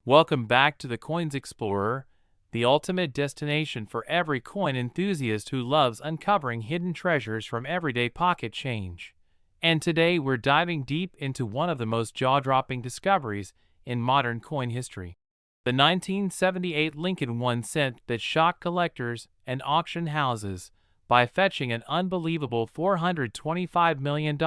Welcome back to the Coins Explorer, the ultimate destination for every coin enthusiast who loves uncovering hidden treasures from everyday pocket change. And today we're diving deep into one of the most jaw-dropping discoveries in modern coin history. The 1978 Lincoln 1 cent that shocked collectors and auction houses by fetching an unbelievable $425 million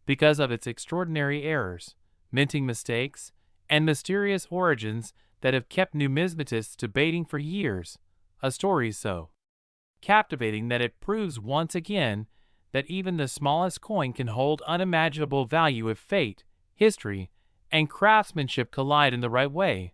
because of its extraordinary errors, minting mistakes, and mysterious origins that have kept numismatists debating for years, a story so captivating that it proves once again that even the smallest coin can hold unimaginable value if fate, history, and craftsmanship collide in the right way.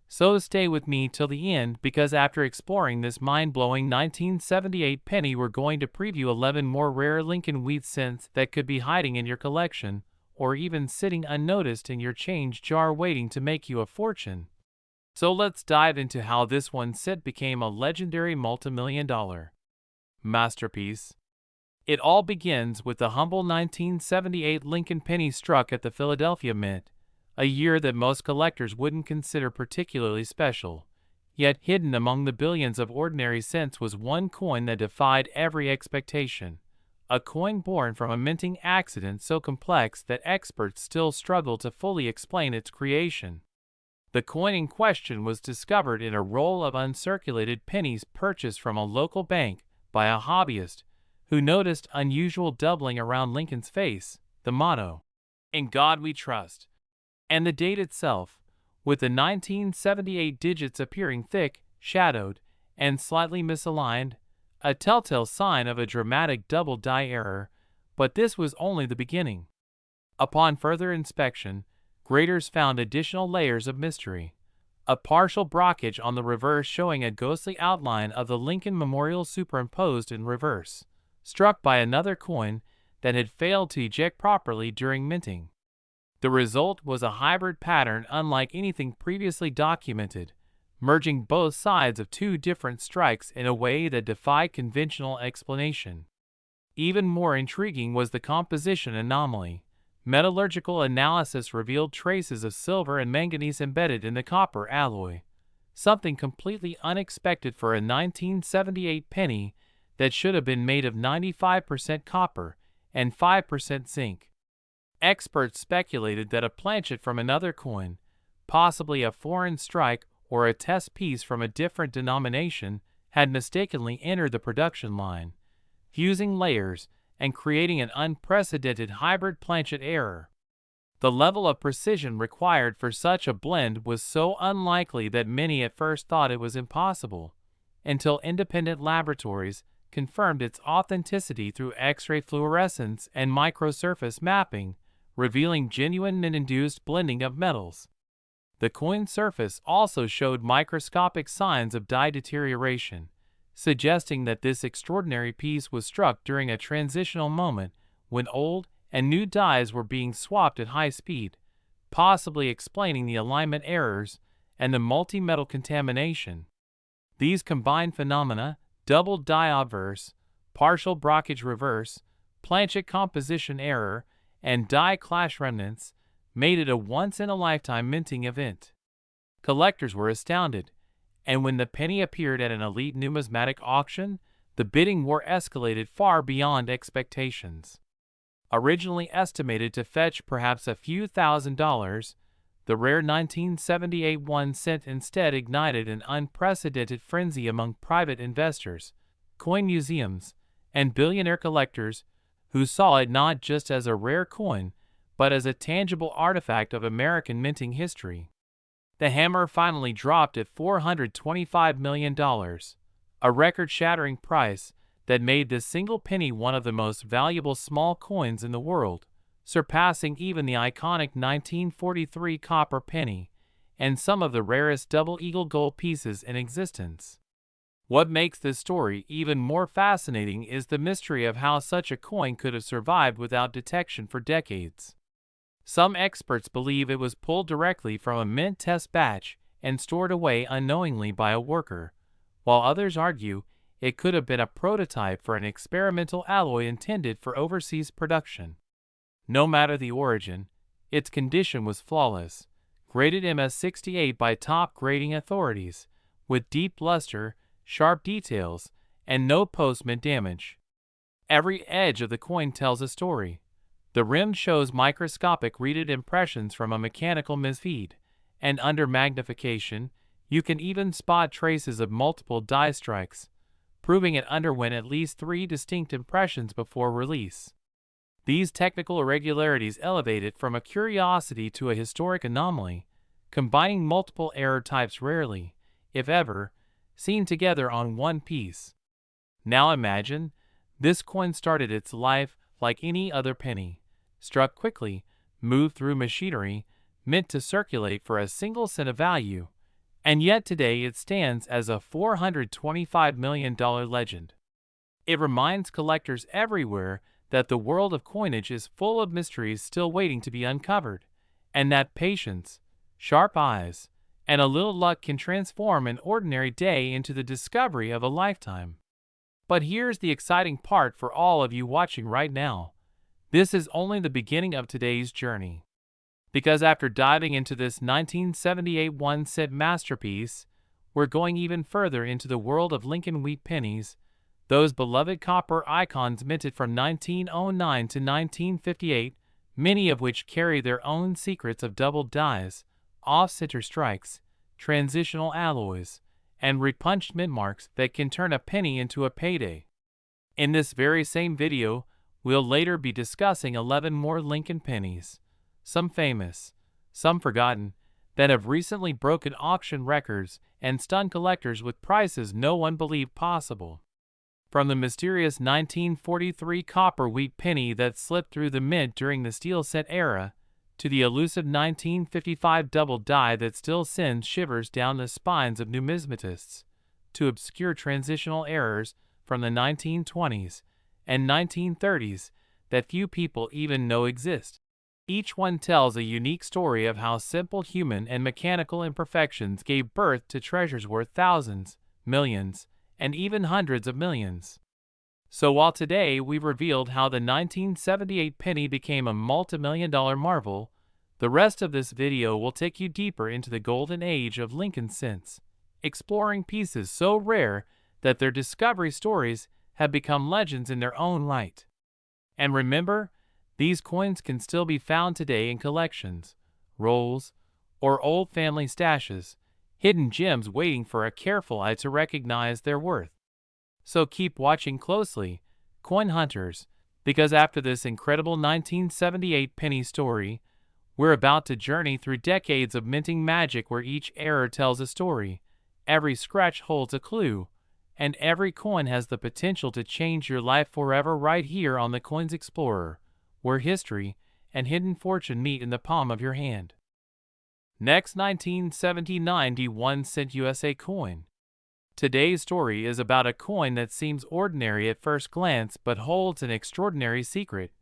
So stay with me till the end, because after exploring this mind-blowing 1978 penny, we're going to preview 11 more rare Lincoln wheat cents that could be hiding in your collection, or even sitting unnoticed in your change jar waiting to make you a fortune. So let's dive into how this one cent became a legendary multimillion-dollar masterpiece. It all begins with the humble 1978 Lincoln penny struck at the Philadelphia Mint, a year that most collectors wouldn't consider particularly special. Yet hidden among the billions of ordinary cents was one coin that defied every expectation. A coin born from a minting accident so complex that experts still struggle to fully explain its creation. The coin in question was discovered in a roll of uncirculated pennies purchased from a local bank by a hobbyist who noticed unusual doubling around Lincoln's face, the motto, "In God We Trust," and the date itself, with the 1978 digits appearing thick, shadowed, and slightly misaligned, a telltale sign of a dramatic double die error. But this was only the beginning. Upon further inspection, graders found additional layers of mystery. A partial blockage on the reverse showing a ghostly outline of the Lincoln Memorial superimposed in reverse, struck by another coin that had failed to eject properly during minting. The result was a hybrid pattern unlike anything previously documented, merging both sides of two different strikes in a way that defied conventional explanation. Even more intriguing was the composition anomaly. Metallurgical analysis revealed traces of silver and manganese embedded in the copper alloy, something completely unexpected for a 1978 penny that should have been made of 95% copper and 5% zinc. Experts speculated that a planchet from another coin, possibly a foreign strike or a test piece from a different denomination, had mistakenly entered the production line, fusing layers and creating an unprecedented hybrid planchet error. The level of precision required for such a blend was so unlikely that many at first thought it was impossible, until independent laboratories confirmed its authenticity through X-ray fluorescence and microsurface mapping, revealing genuine mint-induced blending of metals. The coin surface also showed microscopic signs of die deterioration, suggesting that this extraordinary piece was struck during a transitional moment when old and new dies were being swapped at high speed, possibly explaining the alignment errors and the multi-metal contamination. These combined phenomena, double die obverse, partial blockage reverse, planchet composition error, and die clash remnants, made it a once-in-a-lifetime minting event. Collectors were astounded, and when the penny appeared at an elite numismatic auction, the bidding war escalated far beyond expectations. Originally estimated to fetch perhaps a few $1,000s, the rare 1978 1 cent instead ignited an unprecedented frenzy among private investors, coin museums, and billionaire collectors who saw it not just as a rare coin, but as a tangible artifact of American minting history. The hammer finally dropped at $425 million, a record-shattering price that made this single penny one of the most valuable small coins in the world, surpassing even the iconic 1943 copper penny and some of the rarest double-eagle gold pieces in existence. What makes this story even more fascinating is the mystery of how such a coin could have survived without detection for decades. Some experts believe it was pulled directly from a mint test batch and stored away unknowingly by a worker, while others argue it could have been a prototype for an experimental alloy intended for overseas production. No matter the origin, its condition was flawless, graded MS68 by top grading authorities, with deep luster, sharp details, and no post-mint damage. Every edge of the coin tells a story. The rim shows microscopic reeded impressions from a mechanical misfeed, and under magnification, you can even spot traces of multiple die strikes, proving it underwent at least 3 distinct impressions before release. These technical irregularities elevate it from a curiosity to a historic anomaly, combining multiple error types rarely, if ever, seen together on one piece. Now imagine, this coin started its life like any other penny, struck quickly, moved through machinery, meant to circulate for a single cent of value, and yet today it stands as a $425 million legend. It reminds collectors everywhere that the world of coinage is full of mysteries still waiting to be uncovered, and that patience, sharp eyes, and a little luck can transform an ordinary day into the discovery of a lifetime. But here's the exciting part for all of you watching right now. This is only the beginning of today's journey. Because after diving into this 1978 1-cent masterpiece, we're going even further into the world of Lincoln wheat pennies, those beloved copper icons minted from 1909 to 1958, many of which carry their own secrets of doubled dies, off-center strikes, transitional alloys, and repunched mint marks that can turn a penny into a payday. In this very same video, we'll later be discussing 11 more Lincoln pennies, some famous, some forgotten, that have recently broken auction records and stunned collectors with prices no one believed possible. From the mysterious 1943 copper wheat penny that slipped through the mint during the steel set era, to the elusive 1955 double die that still sends shivers down the spines of numismatists, to obscure transitional errors from the 1920s and 1930s that few people even know exist. Each one tells a unique story of how simple human and mechanical imperfections gave birth to treasures worth thousands, millions, and even hundreds of millions. So while today we've revealed how the 1978 penny became a multi-million-dollar marvel, the rest of this video will take you deeper into the golden age of Lincoln cents, exploring pieces so rare that their discovery stories have become legends in their own right. And remember, these coins can still be found today in collections, rolls, or old family stashes, hidden gems waiting for a careful eye to recognize their worth. So keep watching closely, coin hunters, because after this incredible 1978 penny story, we're about to journey through decades of minting magic where each error tells a story, every scratch holds a clue, and every coin has the potential to change your life forever right here on the Coins Explorer, where history and hidden fortune meet in the palm of your hand. Next, 1979 1-cent USA coin. Today's story is about a coin that seems ordinary at first glance but holds an extraordinary secret,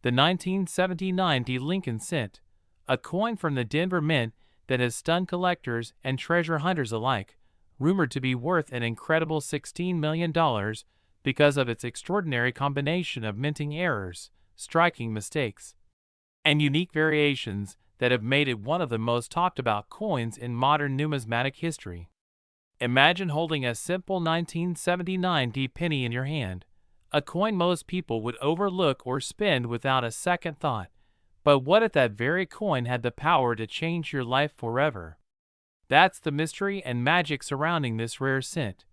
the 1979 Lincoln cent, a coin from the Denver Mint that has stunned collectors and treasure hunters alike, rumored to be worth an incredible $16 million because of its extraordinary combination of minting errors, striking mistakes, and unique variations that have made it one of the most talked about coins in modern numismatic history. Imagine holding a simple 1979 penny in your hand, a coin most people would overlook or spend without a second thought. But what if that very coin had the power to change your life forever? That's the mystery and magic surrounding this rare cent,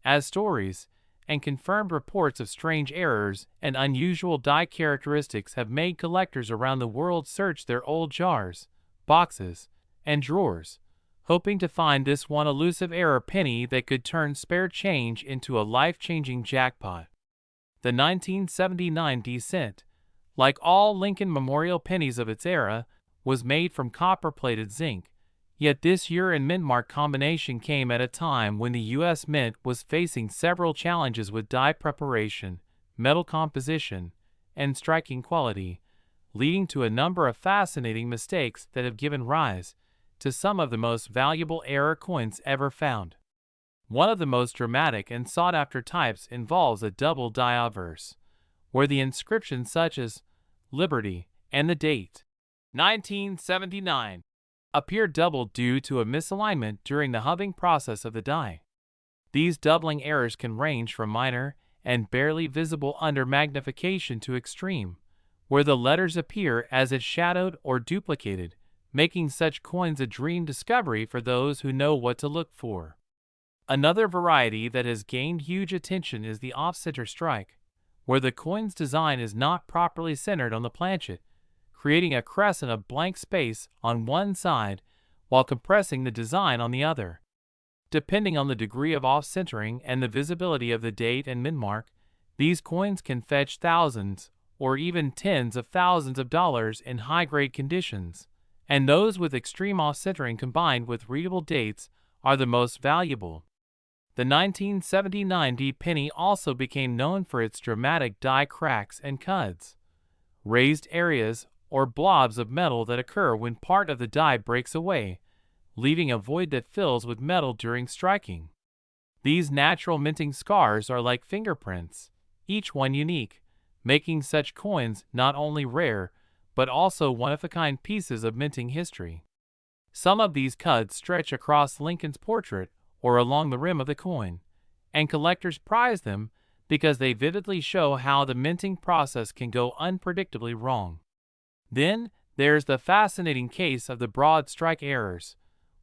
as stories and confirmed reports of strange errors and unusual die characteristics have made collectors around the world search their old jars, boxes, and drawers, hoping to find this one elusive error penny that could turn spare change into a life-changing jackpot. The 1979 cent, like all Lincoln Memorial pennies of its era, was made from copper-plated zinc. Yet this year and mint mark combination came at a time when the U.S. Mint was facing several challenges with die preparation, metal composition, and striking quality, leading to a number of fascinating mistakes that have given rise to some of the most valuable error coins ever found. One of the most dramatic and sought-after types involves a double die obverse, where the inscriptions such as Liberty and the date 1979 appear doubled due to a misalignment during the hubbing process of the die. These doubling errors can range from minor and barely visible under magnification to extreme, where the letters appear as if shadowed or duplicated, making such coins a dream discovery for those who know what to look for. Another variety that has gained huge attention is the off-center strike, where the coin's design is not properly centered on the planchet, creating a crescent of blank space on one side while compressing the design on the other. Depending on the degree of off-centering and the visibility of the date and min mark, these coins can fetch thousands or even tens of thousands of dollars in high-grade conditions, and those with extreme off-centering combined with readable dates are the most valuable. The 1979 D penny also became known for its dramatic die cracks and cuds, raised areas, or blobs of metal that occur when part of the die breaks away, leaving a void that fills with metal during striking. These natural minting scars are like fingerprints, each one unique, making such coins not only rare, but also one-of-a-kind pieces of minting history. Some of these cuds stretch across Lincoln's portrait or along the rim of the coin, and collectors prize them because they vividly show how the minting process can go unpredictably wrong. Then, there's the fascinating case of the broad strike errors,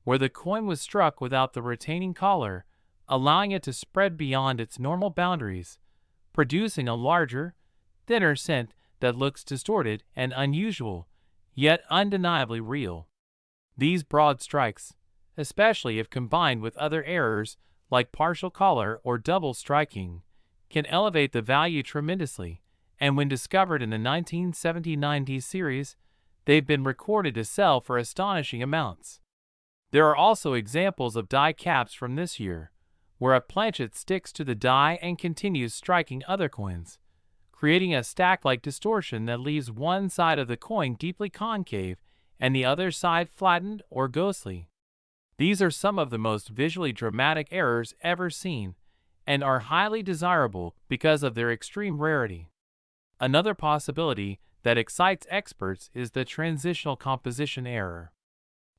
where the coin was struck without the retaining collar, allowing it to spread beyond its normal boundaries, producing a larger, thinner cent that looks distorted and unusual, yet undeniably real. These broad strikes, especially if combined with other errors like partial collar or double striking, can elevate the value tremendously, and when discovered in the 1979 D series, they've been recorded to sell for astonishing amounts. There are also examples of die caps from this year, where a planchet sticks to the die and continues striking other coins, creating a stack-like distortion that leaves one side of the coin deeply concave and the other side flattened or ghostly. These are some of the most visually dramatic errors ever seen, and are highly desirable because of their extreme rarity. Another possibility that excites experts is the transitional composition error.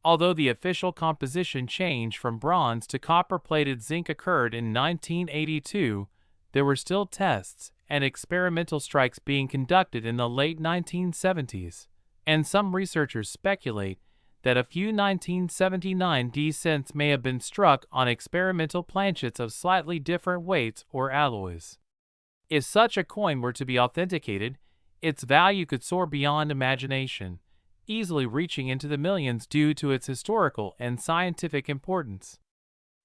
Although the official composition change from bronze to copper-plated zinc occurred in 1982, there were still tests and experimental strikes being conducted in the late 1970s, and some researchers speculate that a few 1979 D cents may have been struck on experimental planchets of slightly different weights or alloys. If such a coin were to be authenticated, its value could soar beyond imagination, easily reaching into the millions due to its historical and scientific importance.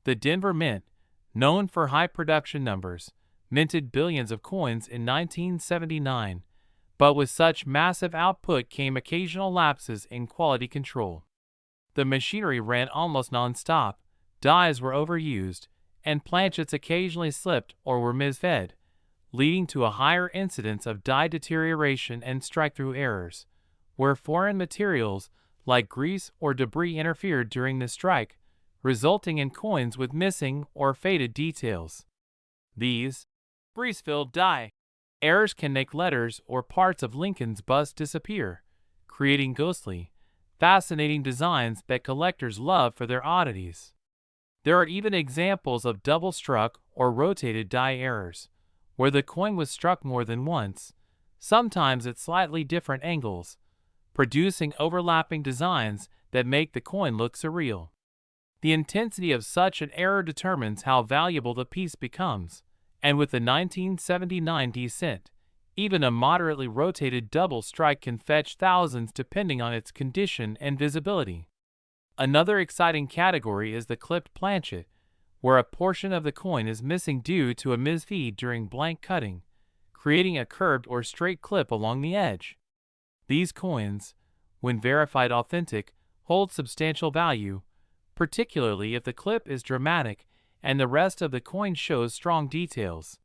The Denver Mint, known for high production numbers, minted billions of coins in 1979, but with such massive output came occasional lapses in quality control. The machinery ran almost non-stop, dies were overused, and planchets occasionally slipped or were misfed, leading to a higher incidence of die deterioration and strike-through errors, where foreign materials like grease or debris interfered during the strike, resulting in coins with missing or faded details. These grease-filled die errors can make letters or parts of Lincoln's bust disappear, creating ghostly, fascinating designs that collectors love for their oddities. There are even examples of double-struck or rotated die errors, where the coin was struck more than once, sometimes at slightly different angles, producing overlapping designs that make the coin look surreal. The intensity of such an error determines how valuable the piece becomes, and with the 1979 D cent, even a moderately rotated double strike can fetch thousands depending on its condition and visibility. Another exciting category is the clipped planchet, where a portion of the coin is missing due to a misfeed during blank cutting, creating a curved or straight clip along the edge. These coins, when verified authentic, hold substantial value, particularly if the clip is dramatic and the rest of the coin shows strong details.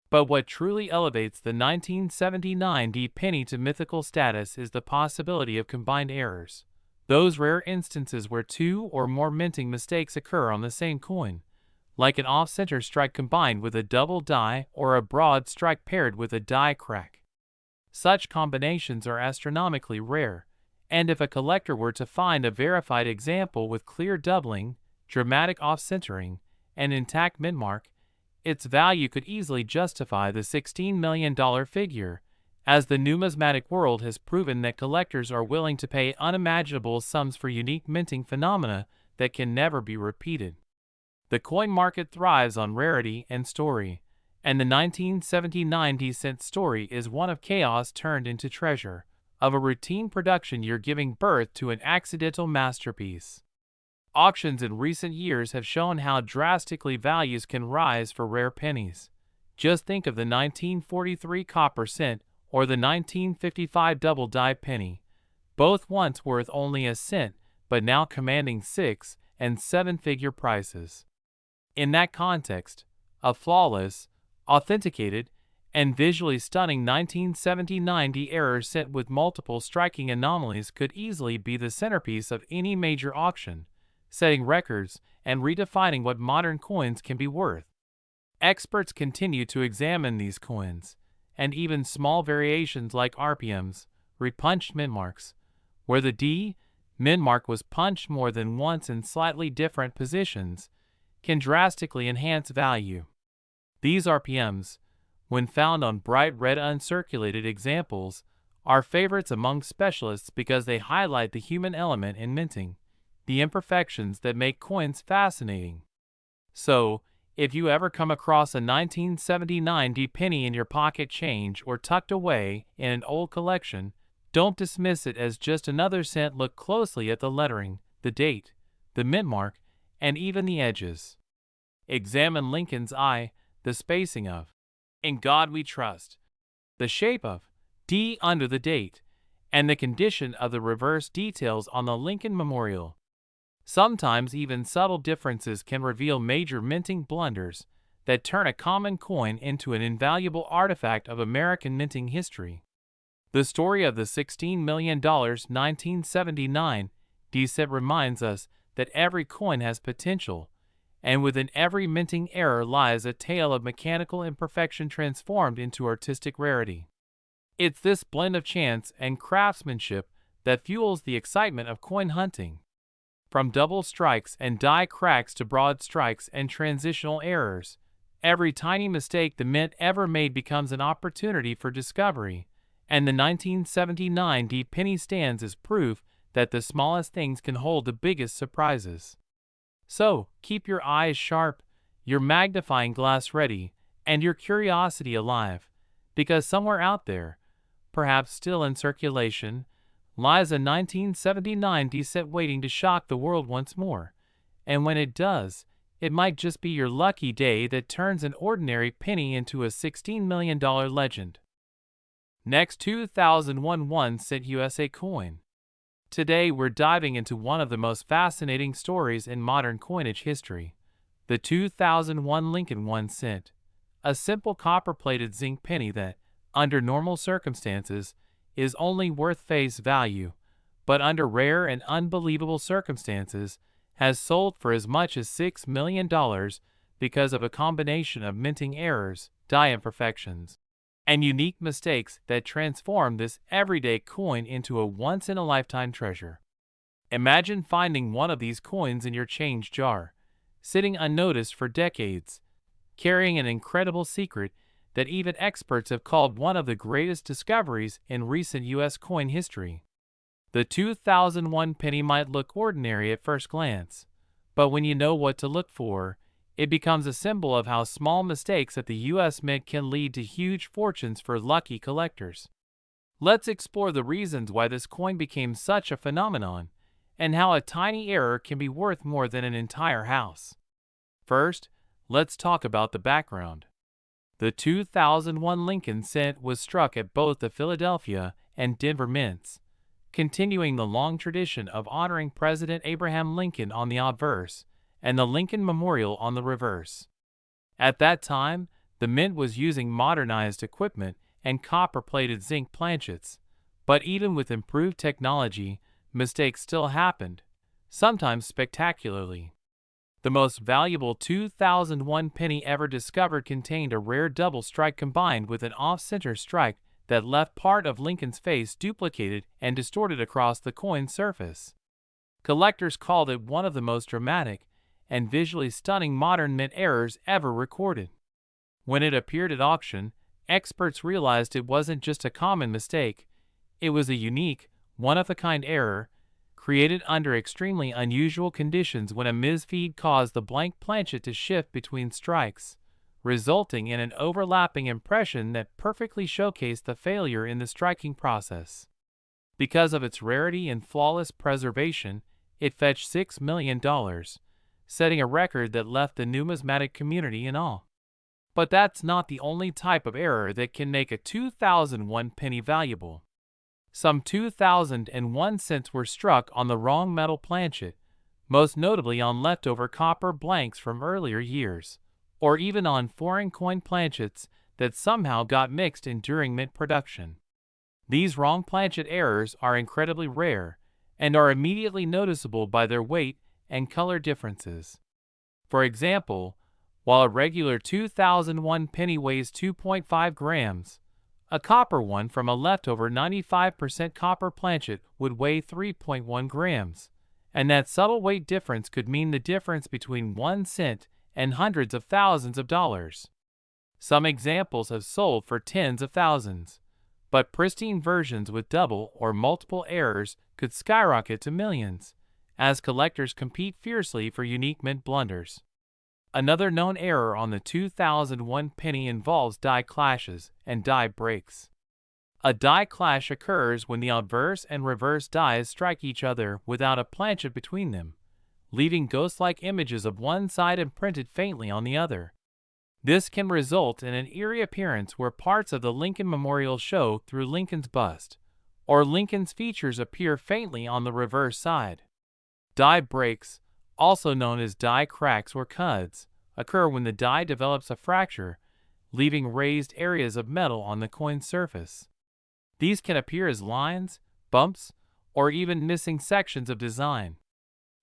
But what truly elevates the 1979 D penny to mythical status is the possibility of combined errors. Those rare instances where two or more minting mistakes occur on the same coin, like an off-center strike combined with a double die or a broad strike paired with a die crack. Such combinations are astronomically rare, And if a collector were to find a verified example with clear doubling, dramatic off-centering, and intact mint mark, its value could easily justify the $16 million figure, as the numismatic world has proven that collectors are willing to pay unimaginable sums for unique minting phenomena that can never be repeated. The coin market thrives on rarity and story, and the 1979 D-cent story is one of chaos turned into treasure, of a routine production year giving birth to an accidental masterpiece. Auctions in recent years have shown how drastically values can rise for rare pennies. Just think of the 1943 copper cent or the 1955 double-die penny, both once worth only a cent but now commanding 6- and 7-figure prices. In that context, a flawless, authenticated, and visually stunning 1979 D-era cent with multiple striking anomalies could easily be the centerpiece of any major auction, setting records and redefining what modern coins can be worth. Experts continue to examine these coins, and even small variations like RPMs, repunched mint marks, where the D mint mark was punched more than once in slightly different positions, can drastically enhance value. These RPMs, when found on bright red uncirculated examples, are favorites among specialists because they highlight the human element in minting, the imperfections that make coins fascinating. So, if you ever come across a 1979 D penny in your pocket change or tucked away in an old collection, don't dismiss it as just another cent. Look closely at the lettering, the date, the mint mark, and even the edges. Examine Lincoln's eye, the spacing of "In God We Trust," the shape of D under the date, and the condition of the reverse details on the Lincoln Memorial. Sometimes even subtle differences can reveal major minting blunders that turn a common coin into an invaluable artifact of American minting history. The story of the $16 million 1979 D-cent reminds us that every coin has potential, and within every minting error lies a tale of mechanical imperfection transformed into artistic rarity. It's this blend of chance and craftsmanship that fuels the excitement of coin hunting. From double strikes and die cracks to broad strikes and transitional errors, every tiny mistake the mint ever made becomes an opportunity for discovery, and the 1979 D penny stands as proof that the smallest things can hold the biggest surprises. So, keep your eyes sharp, your magnifying glass ready, and your curiosity alive, because somewhere out there, perhaps still in circulation, lies a 1979 D-cent waiting to shock the world once more, and when it does, it might just be your lucky day that turns an ordinary penny into a $16 million legend. Next, 2001 1-cent USA coin. Today we're diving into one of the most fascinating stories in modern coinage history, the 2001 Lincoln 1 cent, a simple copper-plated zinc penny that, under normal circumstances, is only worth face value, but under rare and unbelievable circumstances, has sold for as much as $6 million because of a combination of minting errors, die imperfections, and unique mistakes that transform this everyday coin into a once-in-a-lifetime treasure. Imagine finding one of these coins in your change jar, sitting unnoticed for decades, carrying an incredible secret that even experts have called one of the greatest discoveries in recent U.S. coin history. The 2001 penny might look ordinary at first glance, but when you know what to look for, it becomes a symbol of how small mistakes at the U.S. Mint can lead to huge fortunes for lucky collectors. Let's explore the reasons why this coin became such a phenomenon, and how a tiny error can be worth more than an entire house. First, let's talk about the background. The 2001 Lincoln cent was struck at both the Philadelphia and Denver mints, continuing the long tradition of honoring President Abraham Lincoln on the obverse and the Lincoln Memorial on the reverse. At that time, the mint was using modernized equipment and copper-plated zinc planchets, but even with improved technology, mistakes still happened, sometimes spectacularly. The most valuable 2001 penny ever discovered contained a rare double strike combined with an off-center strike that left part of Lincoln's face duplicated and distorted across the coin's surface. Collectors called it one of the most dramatic and visually stunning modern mint errors ever recorded. When it appeared at auction, experts realized it wasn't just a common mistake, it was a unique, one-of-a-kind error, created under extremely unusual conditions when a misfeed caused the blank planchet to shift between strikes, resulting in an overlapping impression that perfectly showcased the failure in the striking process. Because of its rarity and flawless preservation, it fetched $6 million, setting a record that left the numismatic community in awe. But that's not the only type of error that can make a 2001 penny valuable. Some 2001 cents were struck on the wrong metal planchet, most notably on leftover copper blanks from earlier years, or even on foreign coin planchets that somehow got mixed in during mint production. These wrong planchet errors are incredibly rare and are immediately noticeable by their weight and color differences. For example, while a regular 2001 penny weighs 2.5 grams, a copper one from a leftover 95% copper planchet would weigh 3.1 grams, and that subtle weight difference could mean the difference between 1 cent and hundreds of thousands of dollars. Some examples have sold for tens of thousands, but pristine versions with double or multiple errors could skyrocket to millions, as collectors compete fiercely for unique mint blunders. Another known error on the 2001 penny involves die clashes and die breaks. A die clash occurs when the obverse and reverse dies strike each other without a planchet between them, leaving ghost-like images of one side imprinted faintly on the other. This can result in an eerie appearance where parts of the Lincoln Memorial show through Lincoln's bust, or Lincoln's features appear faintly on the reverse side. Die breaks, also known as die cracks or cuds, occur when the die develops a fracture, leaving raised areas of metal on the coin's surface. These can appear as lines, bumps, or even missing sections of design.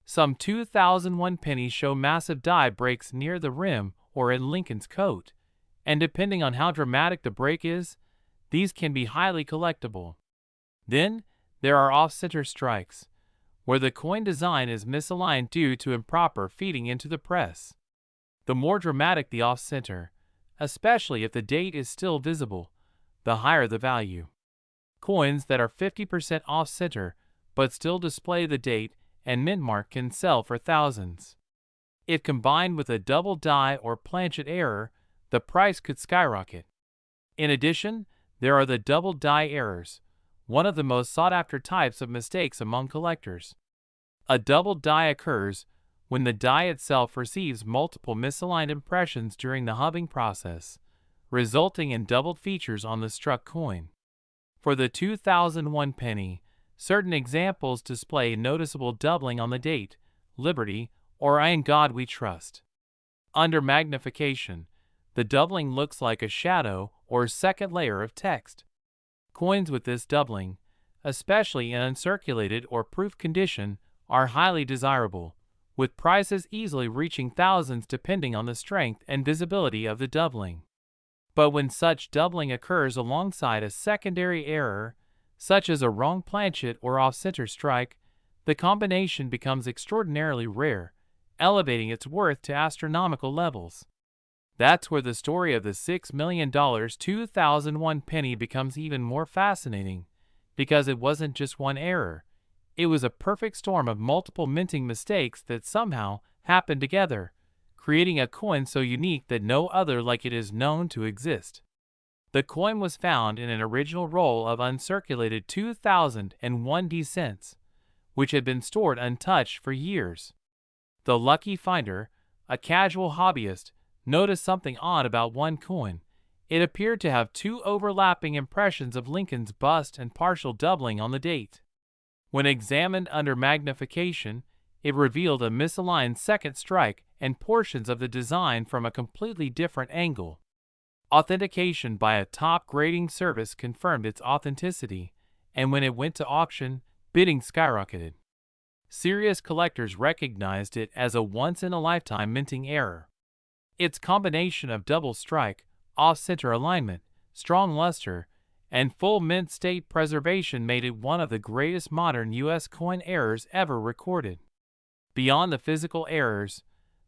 Some 2001 pennies show massive die breaks near the rim or in Lincoln's coat, and depending on how dramatic the break is, these can be highly collectible. Then, there are off-center strikes, where the coin design is misaligned due to improper feeding into the press. The more dramatic the off-center, especially if the date is still visible, the higher the value. Coins that are 50% off-center but still display the date and mint mark can sell for thousands. If combined with a double die or planchet error, the price could skyrocket. In addition, there are the double die errors, one of the most sought-after types of mistakes among collectors. A double die occurs when the die itself receives multiple misaligned impressions during the hubbing process, resulting in doubled features on the struck coin. For the 2001 penny, certain examples display noticeable doubling on the date, Liberty, or In God We Trust. Under magnification, the doubling looks like a shadow or second layer of text. Coins with this doubling, especially in uncirculated or proof condition, are highly desirable, with prices easily reaching thousands depending on the strength and visibility of the doubling. But when such doubling occurs alongside a secondary error, such as a wrong planchet or off-center strike, the combination becomes extraordinarily rare, elevating its worth to astronomical levels. That's where the story of the $6 million 2001 penny becomes even more fascinating, because it wasn't just one error. It was a perfect storm of multiple minting mistakes that somehow happened together, creating a coin so unique that no other like it is known to exist. The coin was found in an original roll of uncirculated 2001 D cents, which had been stored untouched for years. The lucky finder, a casual hobbyist, noticed something odd about one coin. It appeared to have two overlapping impressions of Lincoln's bust and partial doubling on the date. When examined under magnification, it revealed a misaligned second strike and portions of the design from a completely different angle. Authentication by a top grading service confirmed its authenticity, and when it went to auction, bidding skyrocketed. Serious collectors recognized it as a once-in-a-lifetime minting error. Its combination of double strike, off-center alignment, strong luster, and full mint state preservation made it one of the greatest modern U.S. coin errors ever recorded. Beyond the physical errors,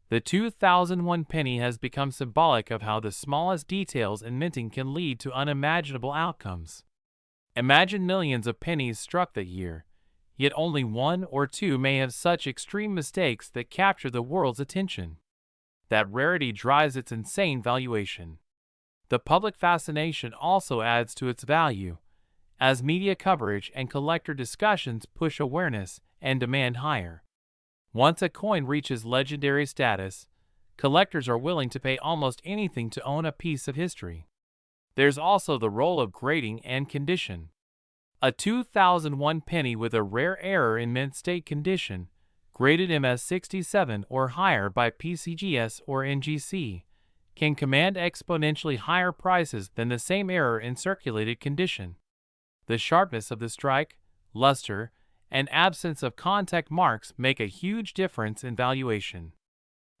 the 2001 penny has become symbolic of how the smallest details in minting can lead to unimaginable outcomes. Imagine millions of pennies struck that year, yet only one or two may have such extreme mistakes that capture the world's attention. That rarity drives its insane valuation. The public fascination also adds to its value, as media coverage and collector discussions push awareness and demand higher. Once a coin reaches legendary status, collectors are willing to pay almost anything to own a piece of history. There's also the role of grading and condition. A 2001 penny with a rare error in mint state condition, graded MS67 or higher by PCGS or NGC, can command exponentially higher prices than the same error in circulated condition. The sharpness of the strike, luster, and absence of contact marks make a huge difference in valuation.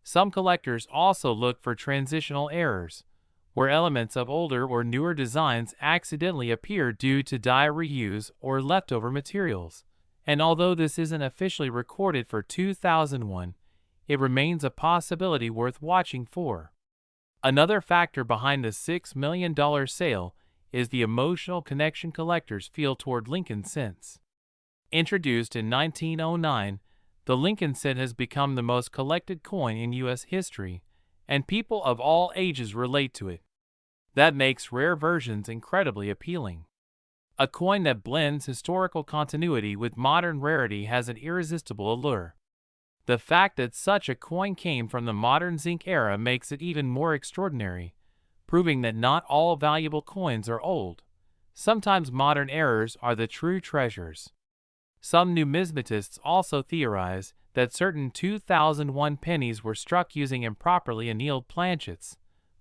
Some collectors also look for transitional errors, where elements of older or newer designs accidentally appear due to dye reuse or leftover materials. And although this isn't officially recorded for 2001, it remains a possibility worth watching for. Another factor behind the $6 million sale is the emotional connection collectors feel toward Lincoln cents. Introduced in 1909, the Lincoln cent has become the most collected coin in U.S. history, and people of all ages relate to it. That makes rare versions incredibly appealing. A coin that blends historical continuity with modern rarity has an irresistible allure. The fact that such a coin came from the modern zinc era makes it even more extraordinary, proving that not all valuable coins are old. Sometimes modern errors are the true treasures. Some numismatists also theorize that certain 2001 pennies were struck using improperly annealed planchets,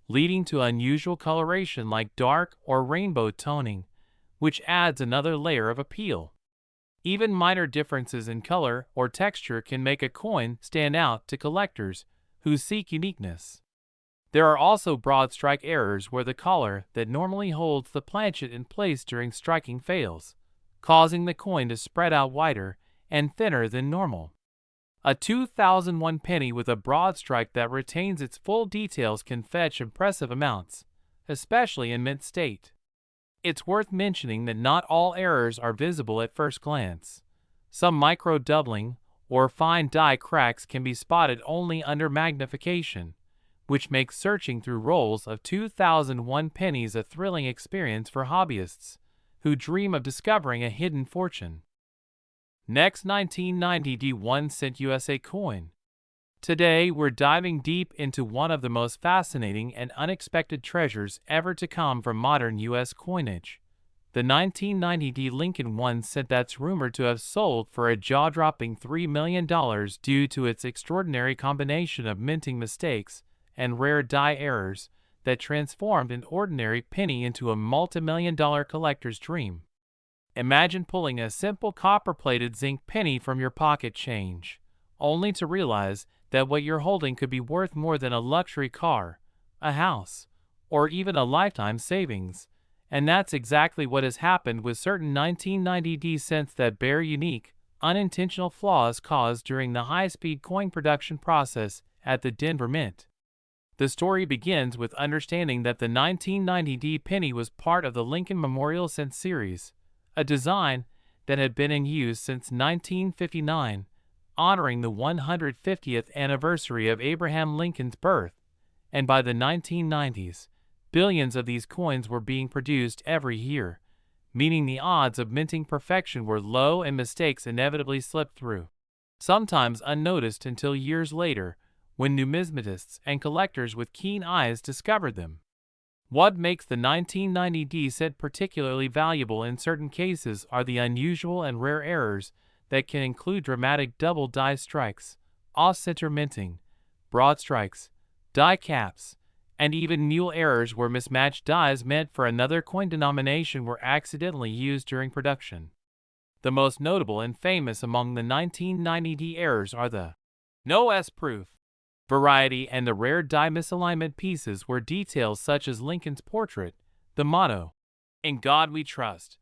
leading to unusual coloration like dark or rainbow toning, which adds another layer of appeal. Even minor differences in color or texture can make a coin stand out to collectors who seek uniqueness. There are also broad strike errors where the collar that normally holds the planchet in place during striking fails, causing the coin to spread out wider and thinner than normal. A 2001 penny with a broad strike that retains its full details can fetch impressive amounts, especially in mint state. It's worth mentioning that not all errors are visible at first glance. Some micro-doubling or fine die cracks can be spotted only under magnification, which makes searching through rolls of 2001 pennies a thrilling experience for hobbyists who dream of discovering a hidden fortune. Next, 1990 D1 cent USA coin. Today, we're diving deep into one of the most fascinating and unexpected treasures ever to come from modern U.S. coinage. The 1990 D Lincoln 1 cent that's rumored to have sold for a jaw-dropping $3 million due to its extraordinary combination of minting mistakes and rare die errors that transformed an ordinary penny into a multi-million-dollar collector's dream. Imagine pulling a simple copper-plated zinc penny from your pocket change, only to realize that what you're holding could be worth more than a luxury car, a house, or even a lifetime savings. And that's exactly what has happened with certain 1990 D cents that bear unique, unintentional flaws caused during the high-speed coin production process at the Denver Mint. The story begins with understanding that the 1990 D penny was part of the Lincoln Memorial Cent series, a design that had been in use since 1959, honoring the 150th anniversary of Abraham Lincoln's birth, and by the 1990s, billions of these coins were being produced every year, meaning the odds of minting perfection were low and mistakes inevitably slipped through, sometimes unnoticed until years later, when numismatists and collectors with keen eyes discovered them. What makes the 1990 D cent particularly valuable in certain cases are the unusual and rare errors that can include dramatic double die strikes, off-center minting, broad strikes, die caps, and even mule errors where mismatched dies meant for another coin denomination were accidentally used during production. The most notable and famous among the 1990 D errors are the no S proof variety and the rare die misalignment pieces where details such as Lincoln's portrait, the motto, "In God We Trust,"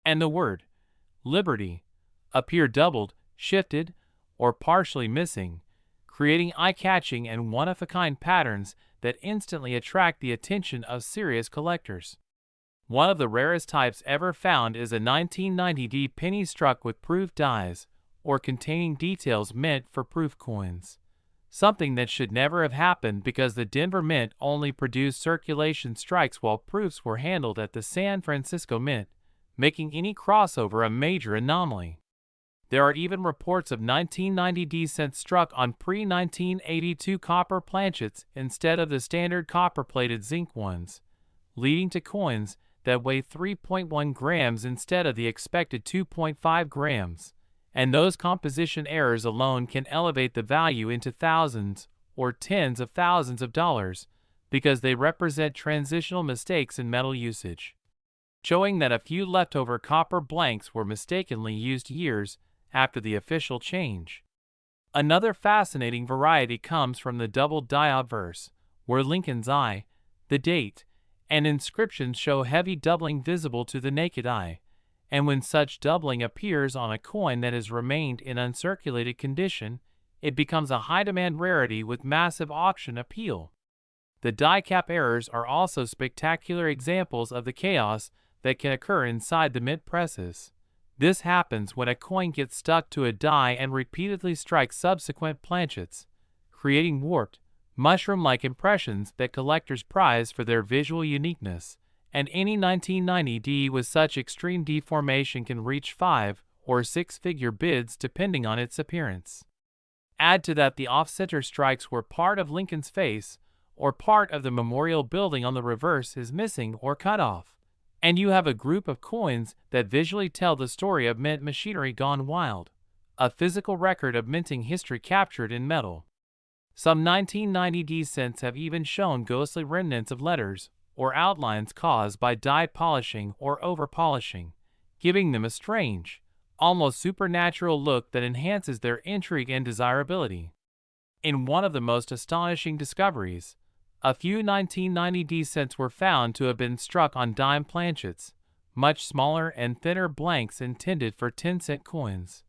and the word "liberty" appear doubled, shifted, or partially missing, creating eye-catching and one-of-a-kind patterns that instantly attract the attention of serious collectors. One of the rarest types ever found is a 1990 penny struck with proof dies, or containing details meant for proof coins. Something that should never have happened because the Denver Mint only produced circulation strikes while proofs were handled at the San Francisco Mint, making any crossover a major anomaly. There are even reports of 1990 cents struck on pre-1982 copper planchets instead of the standard copper-plated zinc ones, leading to coins that weigh 3.1 grams instead of the expected 2.5 grams, and those composition errors alone can elevate the value into thousands or tens of thousands of dollars because they represent transitional mistakes in metal usage, showing that a few leftover copper blanks were mistakenly used years after the official change. Another fascinating variety comes from the double die obverse, where Lincoln's eye, the date, and inscriptions show heavy doubling visible to the naked eye, and when such doubling appears on a coin that has remained in uncirculated condition, it becomes a high-demand rarity with massive auction appeal. The die cap errors are also spectacular examples of the chaos that can occur inside the mint presses. This happens when a coin gets stuck to a die and repeatedly strikes subsequent planchets, creating warped, mushroom-like impressions that collectors prize for their visual uniqueness, and any 1990 with such extreme deformation can reach 5- or 6-figure bids depending on its appearance. Add to that the off-center strikes where part of Lincoln's face or part of the memorial building on the reverse is missing or cut off, and you have a group of coins that visually tell the story of mint machinery gone wild, a physical record of minting history captured in metal. Some 1990 cents have even shown ghostly remnants of letters or outlines caused by die polishing or over-polishing, giving them a strange, almost supernatural look that enhances their intrigue and desirability. In one of the most astonishing discoveries, a few 1990 cents were found to have been struck on dime planchets, much smaller and thinner blanks intended for 10-cent coins,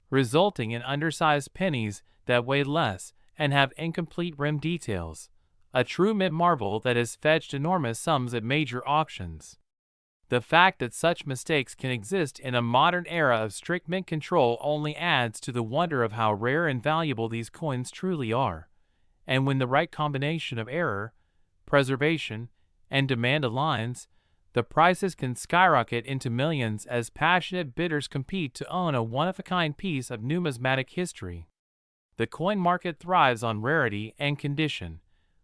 resulting in undersized pennies that weigh less and have incomplete rim details, a true mint marvel that has fetched enormous sums at major auctions. The fact that such mistakes can exist in a modern era of strict mint control only adds to the wonder of how rare and valuable these coins truly are. And when the right combination of error, preservation, and demand aligns, the prices can skyrocket into millions as passionate bidders compete to own a one-of-a-kind piece of numismatic history. The coin market thrives on rarity and condition,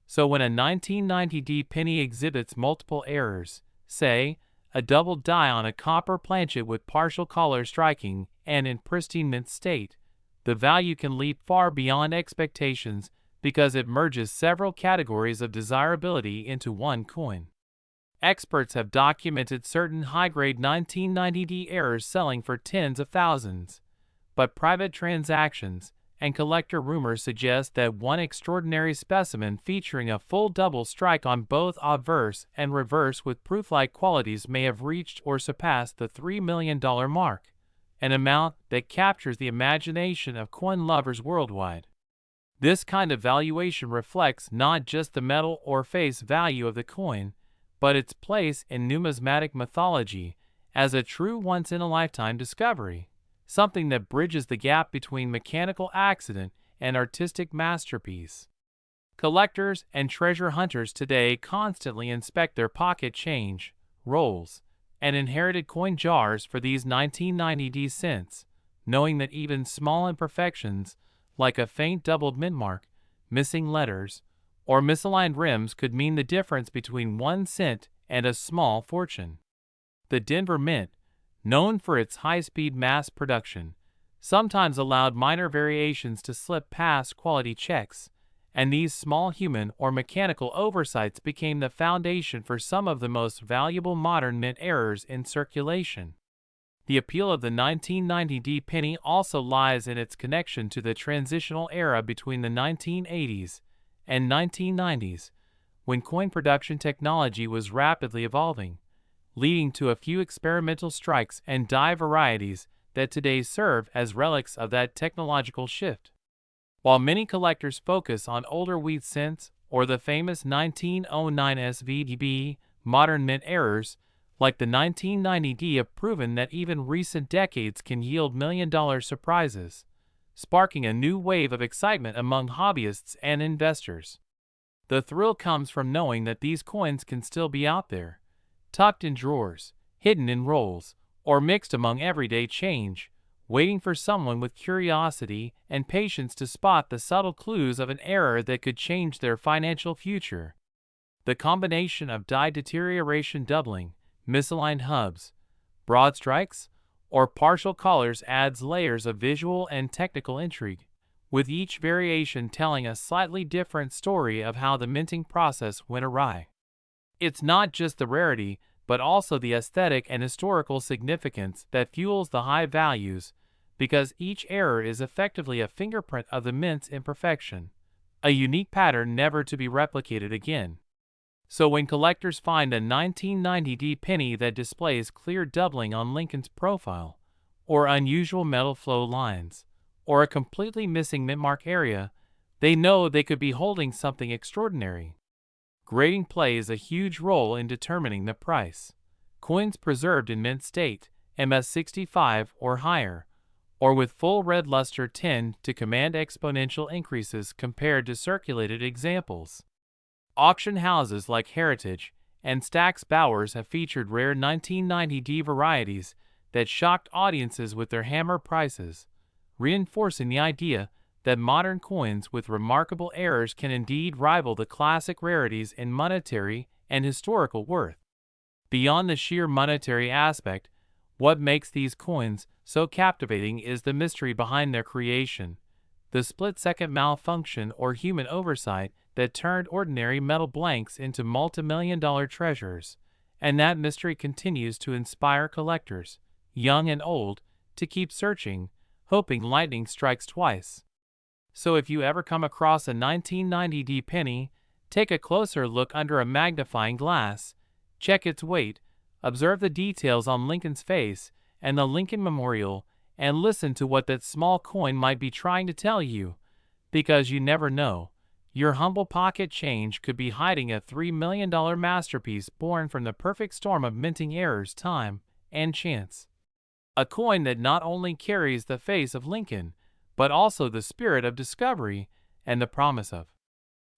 so when a 1990 penny exhibits multiple errors, say, a double die on a copper planchet with partial collar striking and in pristine mint state, the value can leap far beyond expectations because it merges several categories of desirability into one coin. Experts have documented certain high-grade 1990 errors selling for tens of thousands, but private transactions and collector rumors suggest that one extraordinary specimen featuring a full double strike on both obverse and reverse with proof-like qualities may have reached or surpassed the $3 million mark, an amount that captures the imagination of coin lovers worldwide. This kind of valuation reflects not just the metal or face value of the coin, but its place in numismatic mythology as a true once-in-a-lifetime discovery, something that bridges the gap between mechanical accident and artistic masterpiece. Collectors and treasure hunters today constantly inspect their pocket change, rolls, and inherited coin jars for these 1990 cents, knowing that even small imperfections, like a faint doubled mint mark, missing letters, or misaligned rims could mean the difference between 1 cent and a small fortune. The Denver Mint, known for its high-speed mass production, sometimes allowed minor variations to slip past quality checks, and these small human or mechanical oversights became the foundation for some of the most valuable modern mint errors in circulation. The appeal of the 1990 penny also lies in its connection to the transitional era between the 1980s and 1990s, when coin production technology was rapidly evolving, leading to a few experimental strikes and die varieties that today serve as relics of that technological shift. While many collectors focus on older wheat cents or the famous 1909 SVB modern mint errors, like the 1990D, have proven that even recent decades can yield million-dollar surprises, sparking a new wave of excitement among hobbyists and investors. The thrill comes from knowing that these coins can still be out there, tucked in drawers, hidden in rolls, or mixed among everyday change, waiting for someone with curiosity and patience to spot the subtle clues of an error that could change their financial future. The combination of die deterioration, doubling, misaligned hubs, broad strikes, or partial colors adds layers of visual and technical intrigue, with each variation telling a slightly different story of how the minting process went awry. It's not just the rarity, but also the aesthetic and historical significance that fuels the high values, because each error is effectively a fingerprint of the mint's imperfection, a unique pattern never to be replicated again. So when collectors find a 1990D penny that displays clear doubling on Lincoln's profile, or unusual metal flow lines, or a completely missing mint mark area, they know they could be holding something extraordinary. Grading plays a huge role in determining the price. Coins preserved in mint state, MS65 or higher, or with full red luster, tend to command exponential increases compared to circulated examples. Auction houses like Heritage and Stack's Bowers have featured rare 1990D varieties that shocked audiences with their hammer prices, reinforcing the idea that modern coins with remarkable errors can indeed rival the classic rarities in monetary and historical worth. Beyond the sheer monetary aspect, what makes these coins so captivating is the mystery behind their creation, the split-second malfunction or human oversight that turned ordinary metal blanks into multi-million-dollar treasures, and that mystery continues to inspire collectors, young and old, to keep searching, hoping lightning strikes twice. So if you ever come across a 1990D penny, take a closer look under a magnifying glass, check its weight, observe the details on Lincoln's face and the Lincoln Memorial, and listen to what that small coin might be trying to tell you, because you never know. Your humble pocket change could be hiding a $3 million masterpiece born from the perfect storm of minting errors, time, and chance. A coin that not only carries the face of Lincoln, but also the spirit of discovery and the promise of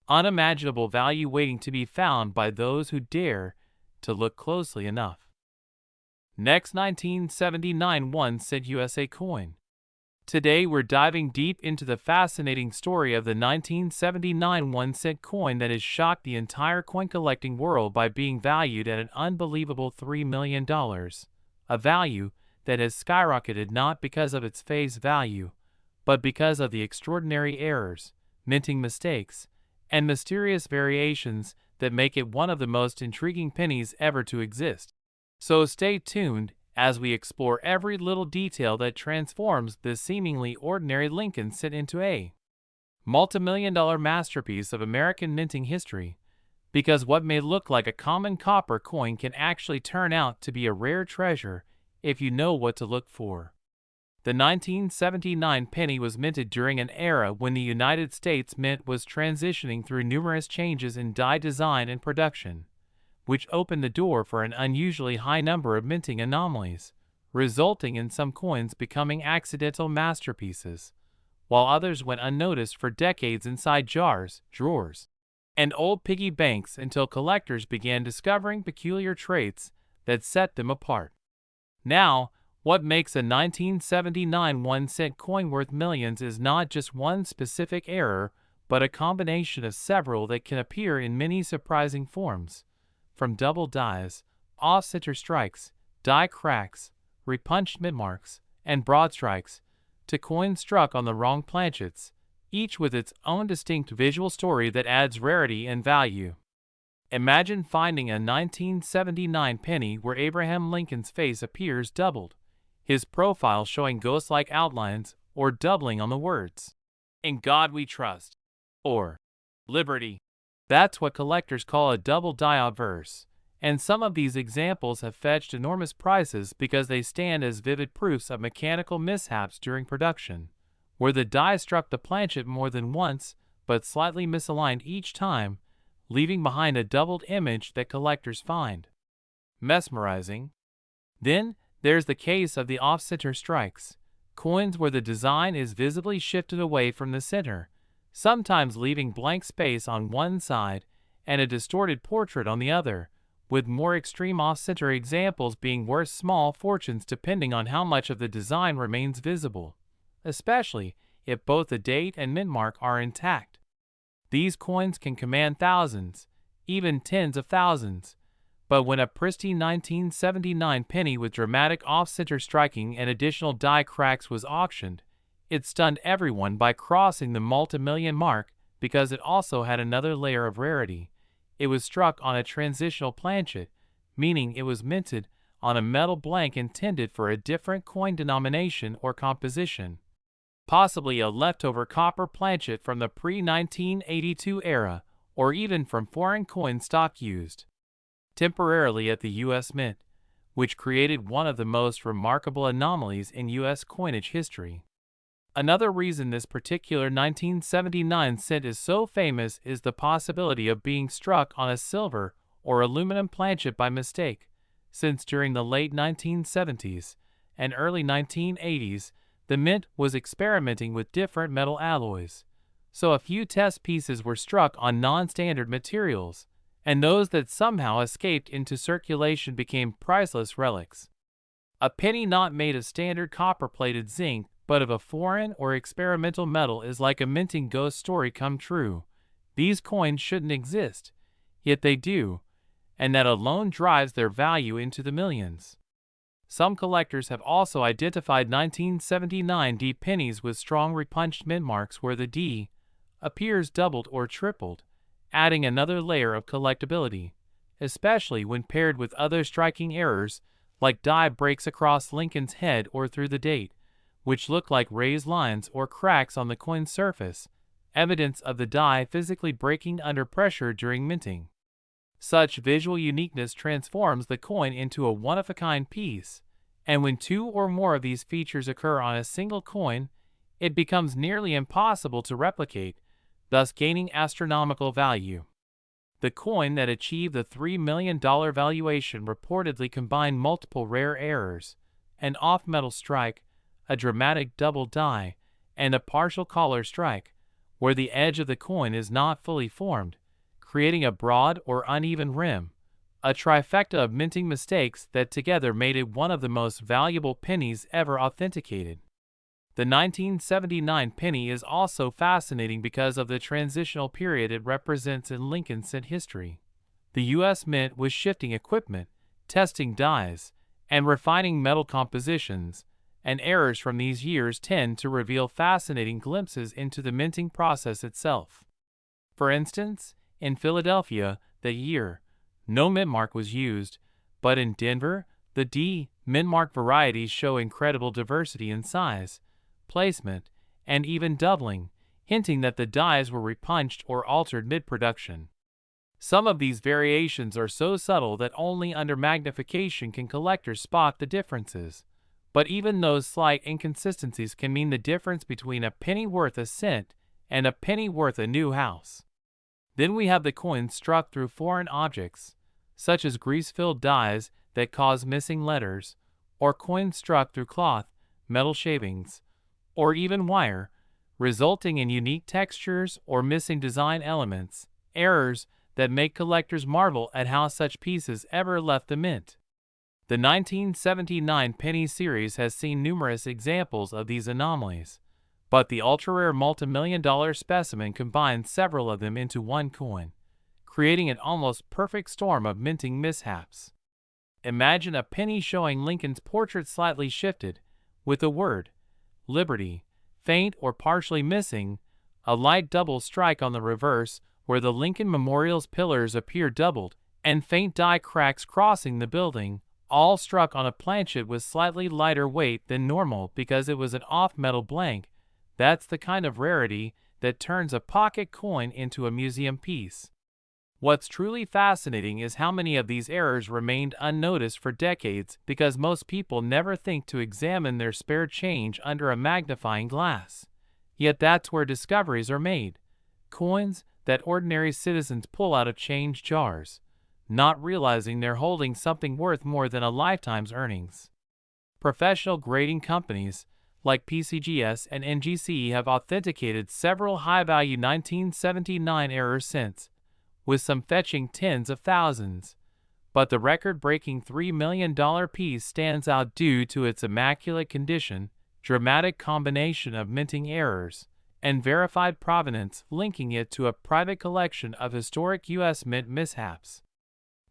unimaginable value waiting to be found by those who dare to look closely enough. Next, 1979 1-cent USA coin. Today we're diving deep into the fascinating story of the 1979 1-cent coin that has shocked the entire coin collecting world by being valued at an unbelievable $3 million, a value that has skyrocketed not because of its face value, but because of the extraordinary errors, minting mistakes, and mysterious variations that make it one of the most intriguing pennies ever to exist. So stay tuned as we explore every little detail that transforms this seemingly ordinary Lincoln cent into a multimillion-dollar masterpiece of American minting history, because what may look like a common copper coin can actually turn out to be a rare treasure if you know what to look for. The 1979 penny was minted during an era when the United States Mint was transitioning through numerous changes in die design and production, which opened the door for an unusually high number of minting anomalies, resulting in some coins becoming accidental masterpieces, while others went unnoticed for decades inside jars, drawers, and old piggy banks until collectors began discovering peculiar traits that set them apart. Now, what makes a 1979 1-cent coin worth millions is not just one specific error, but a combination of several that can appear in many surprising forms. From double dies, off-center strikes, die cracks, repunched mint marks, and broad strikes, to coins struck on the wrong planchets, each with its own distinct visual story that adds rarity and value. Imagine finding a 1979 penny where Abraham Lincoln's face appears doubled, his profile showing ghost-like outlines, or doubling on the words, "In God We Trust," or "Liberty." That's what collectors call a double die obverse, And some of these examples have fetched enormous prices because they stand as vivid proofs of mechanical mishaps during production, where the die struck the planchet more than once but slightly misaligned each time, leaving behind a doubled image that collectors find mesmerizing. Then, there's the case of the off-center strikes, coins where the design is visibly shifted away from the center, sometimes leaving blank space on one side and a distorted portrait on the other, with more extreme off-center examples being worth small fortunes depending on how much of the design remains visible, especially if both the date and mint mark are intact. These coins can command thousands, even tens of thousands, but when a pristine 1979 penny with dramatic off-center striking and additional die cracks was auctioned, it stunned everyone by crossing the multi-million mark because it also had another layer of rarity. It was struck on a transitional planchet, meaning it was minted on a metal blank intended for a different coin denomination or composition, possibly a leftover copper planchet from the pre-1982 era, or even from foreign coin stock used temporarily at the U.S. Mint, which created one of the most remarkable anomalies in U.S. coinage history. Another reason this particular 1979 cent is so famous is the possibility of being struck on a silver or aluminum planchet by mistake, since during the late 1970s and early 1980s, the Mint was experimenting with different metal alloys, so a few test pieces were struck on non-standard materials, and those that somehow escaped into circulation became priceless relics. A penny not made of standard copper-plated zinc but of a foreign or experimental metal is like a minting ghost story come true. These coins shouldn't exist, yet they do, and that alone drives their value into the millions. Some collectors have also identified 1979 D pennies with strong repunched mint marks where the D appears doubled or tripled, adding another layer of collectability, especially when paired with other striking errors like die breaks across Lincoln's head or through the date, which look like raised lines or cracks on the coin's surface, evidence of the die physically breaking under pressure during minting. Such visual uniqueness transforms the coin into a one-of-a-kind piece, and when two or more of these features occur on a single coin, it becomes nearly impossible to replicate, thus gaining astronomical value. The coin that achieved the $3 million valuation reportedly combined multiple rare errors, an off-metal strike, a dramatic double die, and a partial collar strike, where the edge of the coin is not fully formed, creating a broad or uneven rim, a trifecta of minting mistakes that together made it one of the most valuable pennies ever authenticated. The 1979 penny is also fascinating because of the transitional period it represents in Lincoln cent history. The U.S. Mint was shifting equipment, testing dies, and refining metal compositions, and errors from these years tend to reveal fascinating glimpses into the minting process itself. For instance, in Philadelphia, that year, no mint mark was used, but in Denver, the D mint mark varieties show incredible diversity in size, placement, and even doubling, hinting that the dies were repunched or altered mid-production. Some of these variations are so subtle that only under magnification can collectors spot the differences, but even those slight inconsistencies can mean the difference between a penny worth a cent and a penny worth a new house. Then we have the coins struck through foreign objects, such as grease-filled dies that cause missing letters, or coins struck through cloth, metal shavings, or even wire, resulting in unique textures or missing design elements, errors that make collectors marvel at how such pieces ever left the mint. The 1979 penny series has seen numerous examples of these anomalies, but the ultra-rare multi-million-dollar specimen combines several of them into one coin, creating an almost perfect storm of minting mishaps. Imagine a penny showing Lincoln's portrait slightly shifted, with the word Liberty faint or partially missing, a light double strike on the reverse where the Lincoln Memorial's pillars appear doubled, and faint die cracks crossing the building, all struck on a planchet with slightly lighter weight than normal because it was an off-metal blank. That's the kind of rarity that turns a pocket coin into a museum piece. What's truly fascinating is how many of these errors remained unnoticed for decades because most people never think to examine their spare change under a magnifying glass. Yet that's where discoveries are made. Coins that ordinary citizens pull out of change jars, not realizing they're holding something worth more than a lifetime's earnings. Professional grading companies like PCGS and NGC have authenticated several high-value 1979 errors since, with some fetching tens of thousands. But the record-breaking $3 million piece stands out due to its immaculate condition, dramatic combination of minting errors, and verified provenance linking it to a private collection of historic U.S. mint mishaps.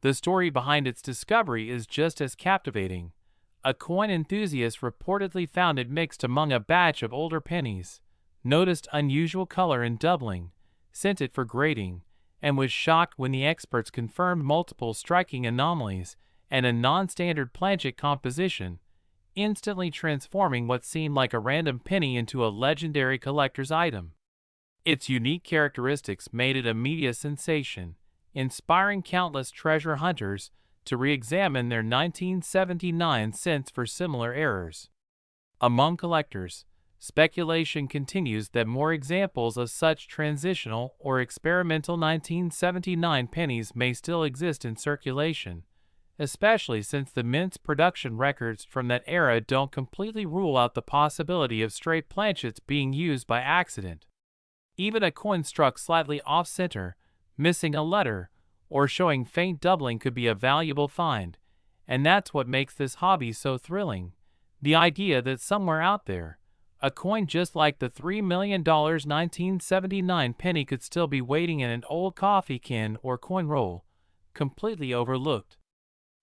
The story behind its discovery is just as captivating. A coin enthusiast reportedly found it mixed among a batch of older pennies, noticed unusual color in doubling, sent it for grading, and was shocked when the experts confirmed multiple striking anomalies and a non-standard planchet composition, instantly transforming what seemed like a random penny into a legendary collector's item. Its unique characteristics made it a media sensation, inspiring countless treasure hunters to re-examine their 1979 cents for similar errors. Among collectors, speculation continues that more examples of such transitional or experimental 1979 pennies may still exist in circulation, especially since the mint's production records from that era don't completely rule out the possibility of straight planchets being used by accident. Even a coin struck slightly off-center, missing a letter, or showing faint doubling could be a valuable find, and that's what makes this hobby so thrilling. The idea that somewhere out there, a coin just like the $3 million 1979 penny could still be waiting in an old coffee can or coin roll, completely overlooked.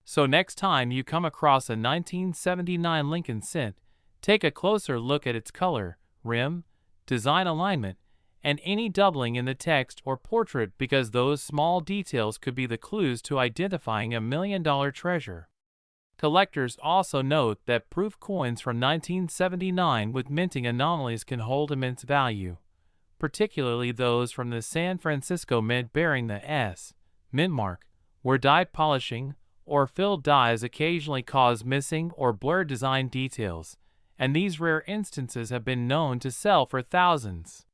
So next time you come across a 1979 Lincoln cent, take a closer look at its color, rim, design alignment, and any doubling in the text or portrait because those small details could be the clues to identifying a million-dollar treasure. Collectors also note that proof coins from 1979 with minting anomalies can hold immense value, particularly those from the San Francisco Mint bearing the S mint mark, where die polishing or filled dies occasionally cause missing or blurred design details, and these rare instances have been known to sell for thousands.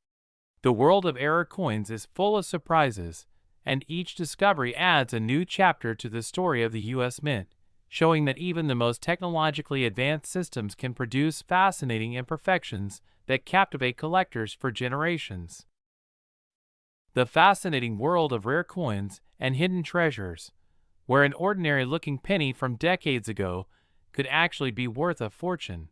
The world of error coins is full of surprises, and each discovery adds a new chapter to the story of the U.S. Mint, showing that even the most technologically advanced systems can produce fascinating imperfections that captivate collectors for generations. The fascinating world of rare coins and hidden treasures, where an ordinary-looking penny from decades ago could actually be worth a fortune.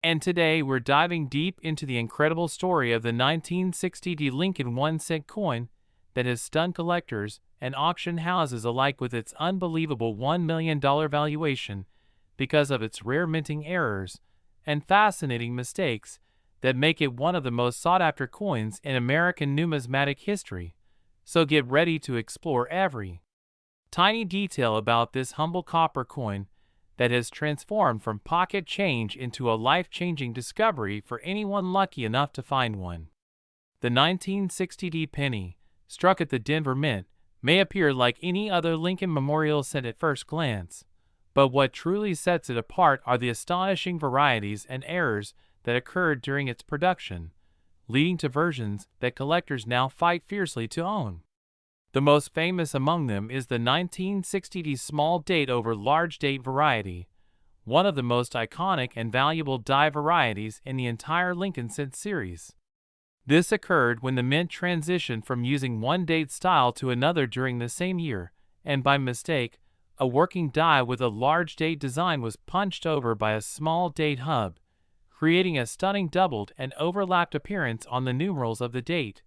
And today we're diving deep into the incredible story of the 1960 Lincoln 1-cent coin that has stunned collectors and auction houses alike with its unbelievable $1 million valuation because of its rare minting errors and fascinating mistakes that make it one of the most sought-after coins in American numismatic history. So get ready to explore every tiny detail about this humble copper coin that has transformed from pocket change into a life-changing discovery for anyone lucky enough to find one. The 1960 penny, struck at the Denver Mint, may appear like any other Lincoln Memorial cent at first glance, but what truly sets it apart are the astonishing varieties and errors that occurred during its production, leading to versions that collectors now fight fiercely to own. The most famous among them is the 1960 small date over large date variety, one of the most iconic and valuable die varieties in the entire Lincoln cent series. This occurred when the mint transitioned from using one date style to another during the same year, and by mistake, a working die with a large date design was punched over by a small date hub, creating a stunning doubled and overlapped appearance on the numerals of the date,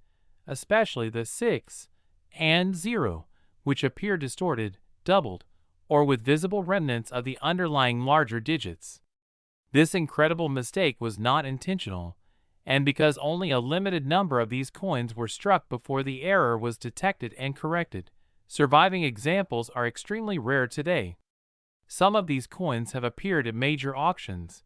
especially the 6 and 0, which appear distorted, doubled, or with visible remnants of the underlying larger digits. This incredible mistake was not intentional, and because only a limited number of these coins were struck before the error was detected and corrected, surviving examples are extremely rare today. Some of these coins have appeared at major auctions,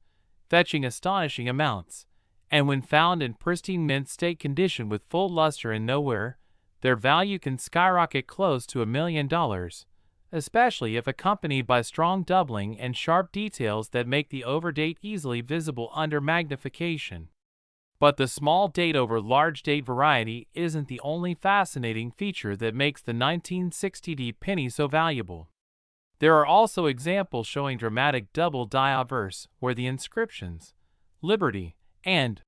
fetching astonishing amounts, and when found in pristine mint state condition with full luster and no wear, their value can skyrocket close to $1 million, especially if accompanied by strong doubling and sharp details that make the overdate easily visible under magnification. But the small date over large date variety isn't the only fascinating feature that makes the 1960D penny so valuable. There are also examples showing dramatic double die obverse, where the inscriptions, "Liberty" and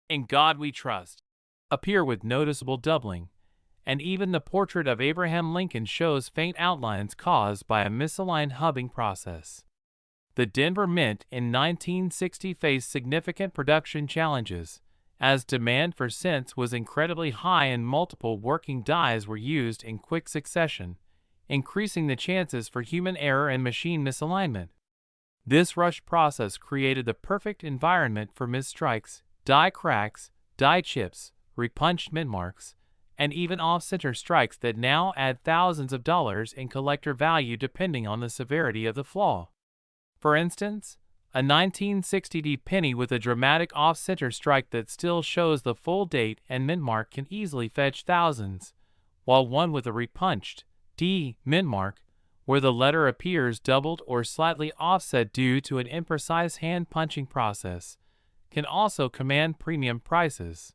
"In God We Trust" appear with noticeable doubling, and even the portrait of Abraham Lincoln shows faint outlines caused by a misaligned hubbing process. The Denver Mint in 1960 faced significant production challenges, as demand for cents was incredibly high and multiple working dies were used in quick succession, increasing the chances for human error and machine misalignment. This rush process created the perfect environment for misstrikes, die cracks, die chips, repunched mint marks, and even off-center strikes that now add thousands of dollars in collector value depending on the severity of the flaw. For instance, a 1960D penny with a dramatic off-center strike that still shows the full date and mint mark can easily fetch thousands, while one with a repunched D mint mark, where the letter appears doubled or slightly offset due to an imprecise hand-punching process, can also command premium prices.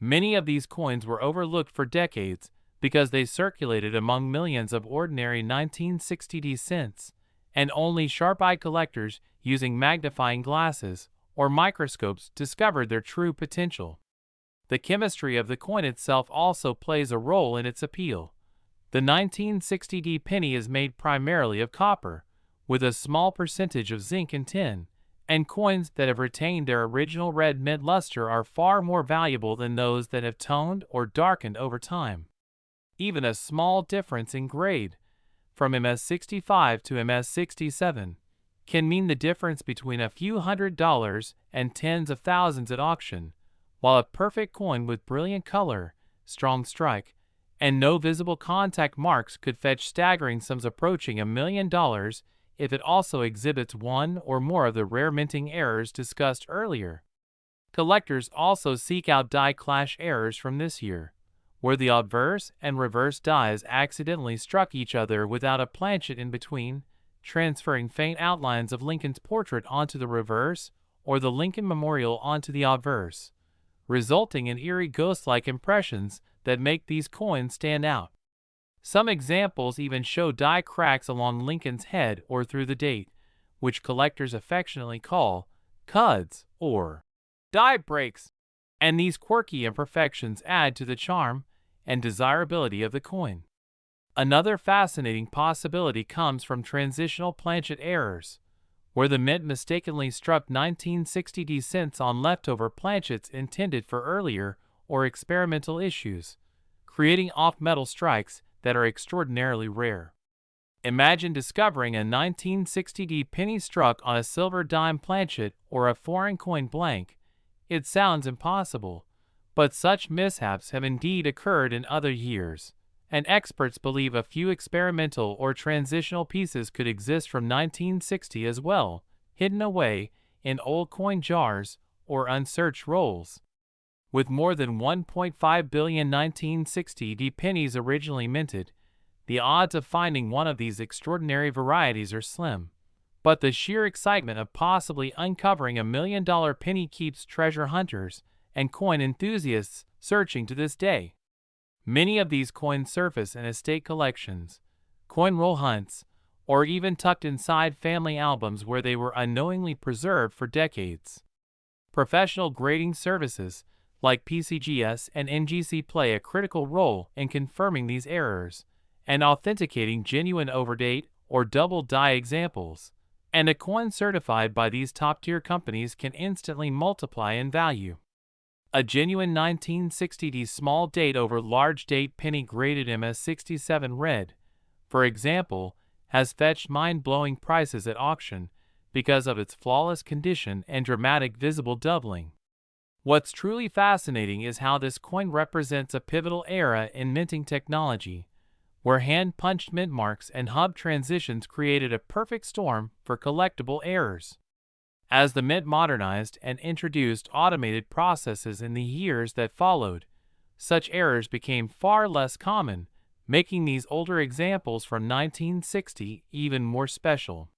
Many of these coins were overlooked for decades because they circulated among millions of ordinary 1960D cents, and only sharp-eyed collectors using magnifying glasses or microscopes discovered their true potential. The chemistry of the coin itself also plays a role in its appeal. The 1960D penny is made primarily of copper, with a small percentage of zinc and tin, and coins that have retained their original red mint luster are far more valuable than those that have toned or darkened over time. Even a small difference in grade, from MS-65 to MS-67, can mean the difference between a few $100s and tens of thousands at auction, while a perfect coin with brilliant color, strong strike, and no visible contact marks could fetch staggering sums approaching $1 million if it also exhibits one or more of the rare minting errors discussed earlier. Collectors also seek out die clash errors from this year, where the obverse and reverse dies accidentally struck each other without a planchet in between, transferring faint outlines of Lincoln's portrait onto the reverse or the Lincoln Memorial onto the obverse, resulting in eerie ghost-like impressions that make these coins stand out. Some examples even show die cracks along Lincoln's head or through the date, which collectors affectionately call cuds or die breaks, and these quirky imperfections add to the charm and desirability of the coin. Another fascinating possibility comes from transitional planchet errors, where the mint mistakenly struck 1960D cents on leftover planchets intended for earlier or experimental issues, creating off-metal strikes that are extraordinarily rare. Imagine discovering a 1960D penny struck on a silver dime planchet or a foreign coin blank. It sounds impossible, but such mishaps have indeed occurred in other years, and experts believe a few experimental or transitional pieces could exist from 1960 as well, hidden away in old coin jars or unsearched rolls. With more than 1.5 billion 1960D pennies originally minted, the odds of finding one of these extraordinary varieties are slim, but the sheer excitement of possibly uncovering a $1 million penny keeps treasure hunters and coin enthusiasts searching to this day. Many of these coins surface in estate collections, coin roll hunts, or even tucked inside family albums where they were unknowingly preserved for decades. Professional grading services like PCGS and NGC play a critical role in confirming these errors and authenticating genuine overdate or double die examples, and a coin certified by these top-tier companies can instantly multiply in value. A genuine 1960D small date over large date penny graded MS-67 red, for example, has fetched mind-blowing prices at auction because of its flawless condition and dramatic visible doubling. What's truly fascinating is how this coin represents a pivotal era in minting technology, where hand-punched mint marks and hub transitions created a perfect storm for collectible errors. As the mint modernized and introduced automated processes in the years that followed, such errors became far less common, making these older examples from 1960 even more special.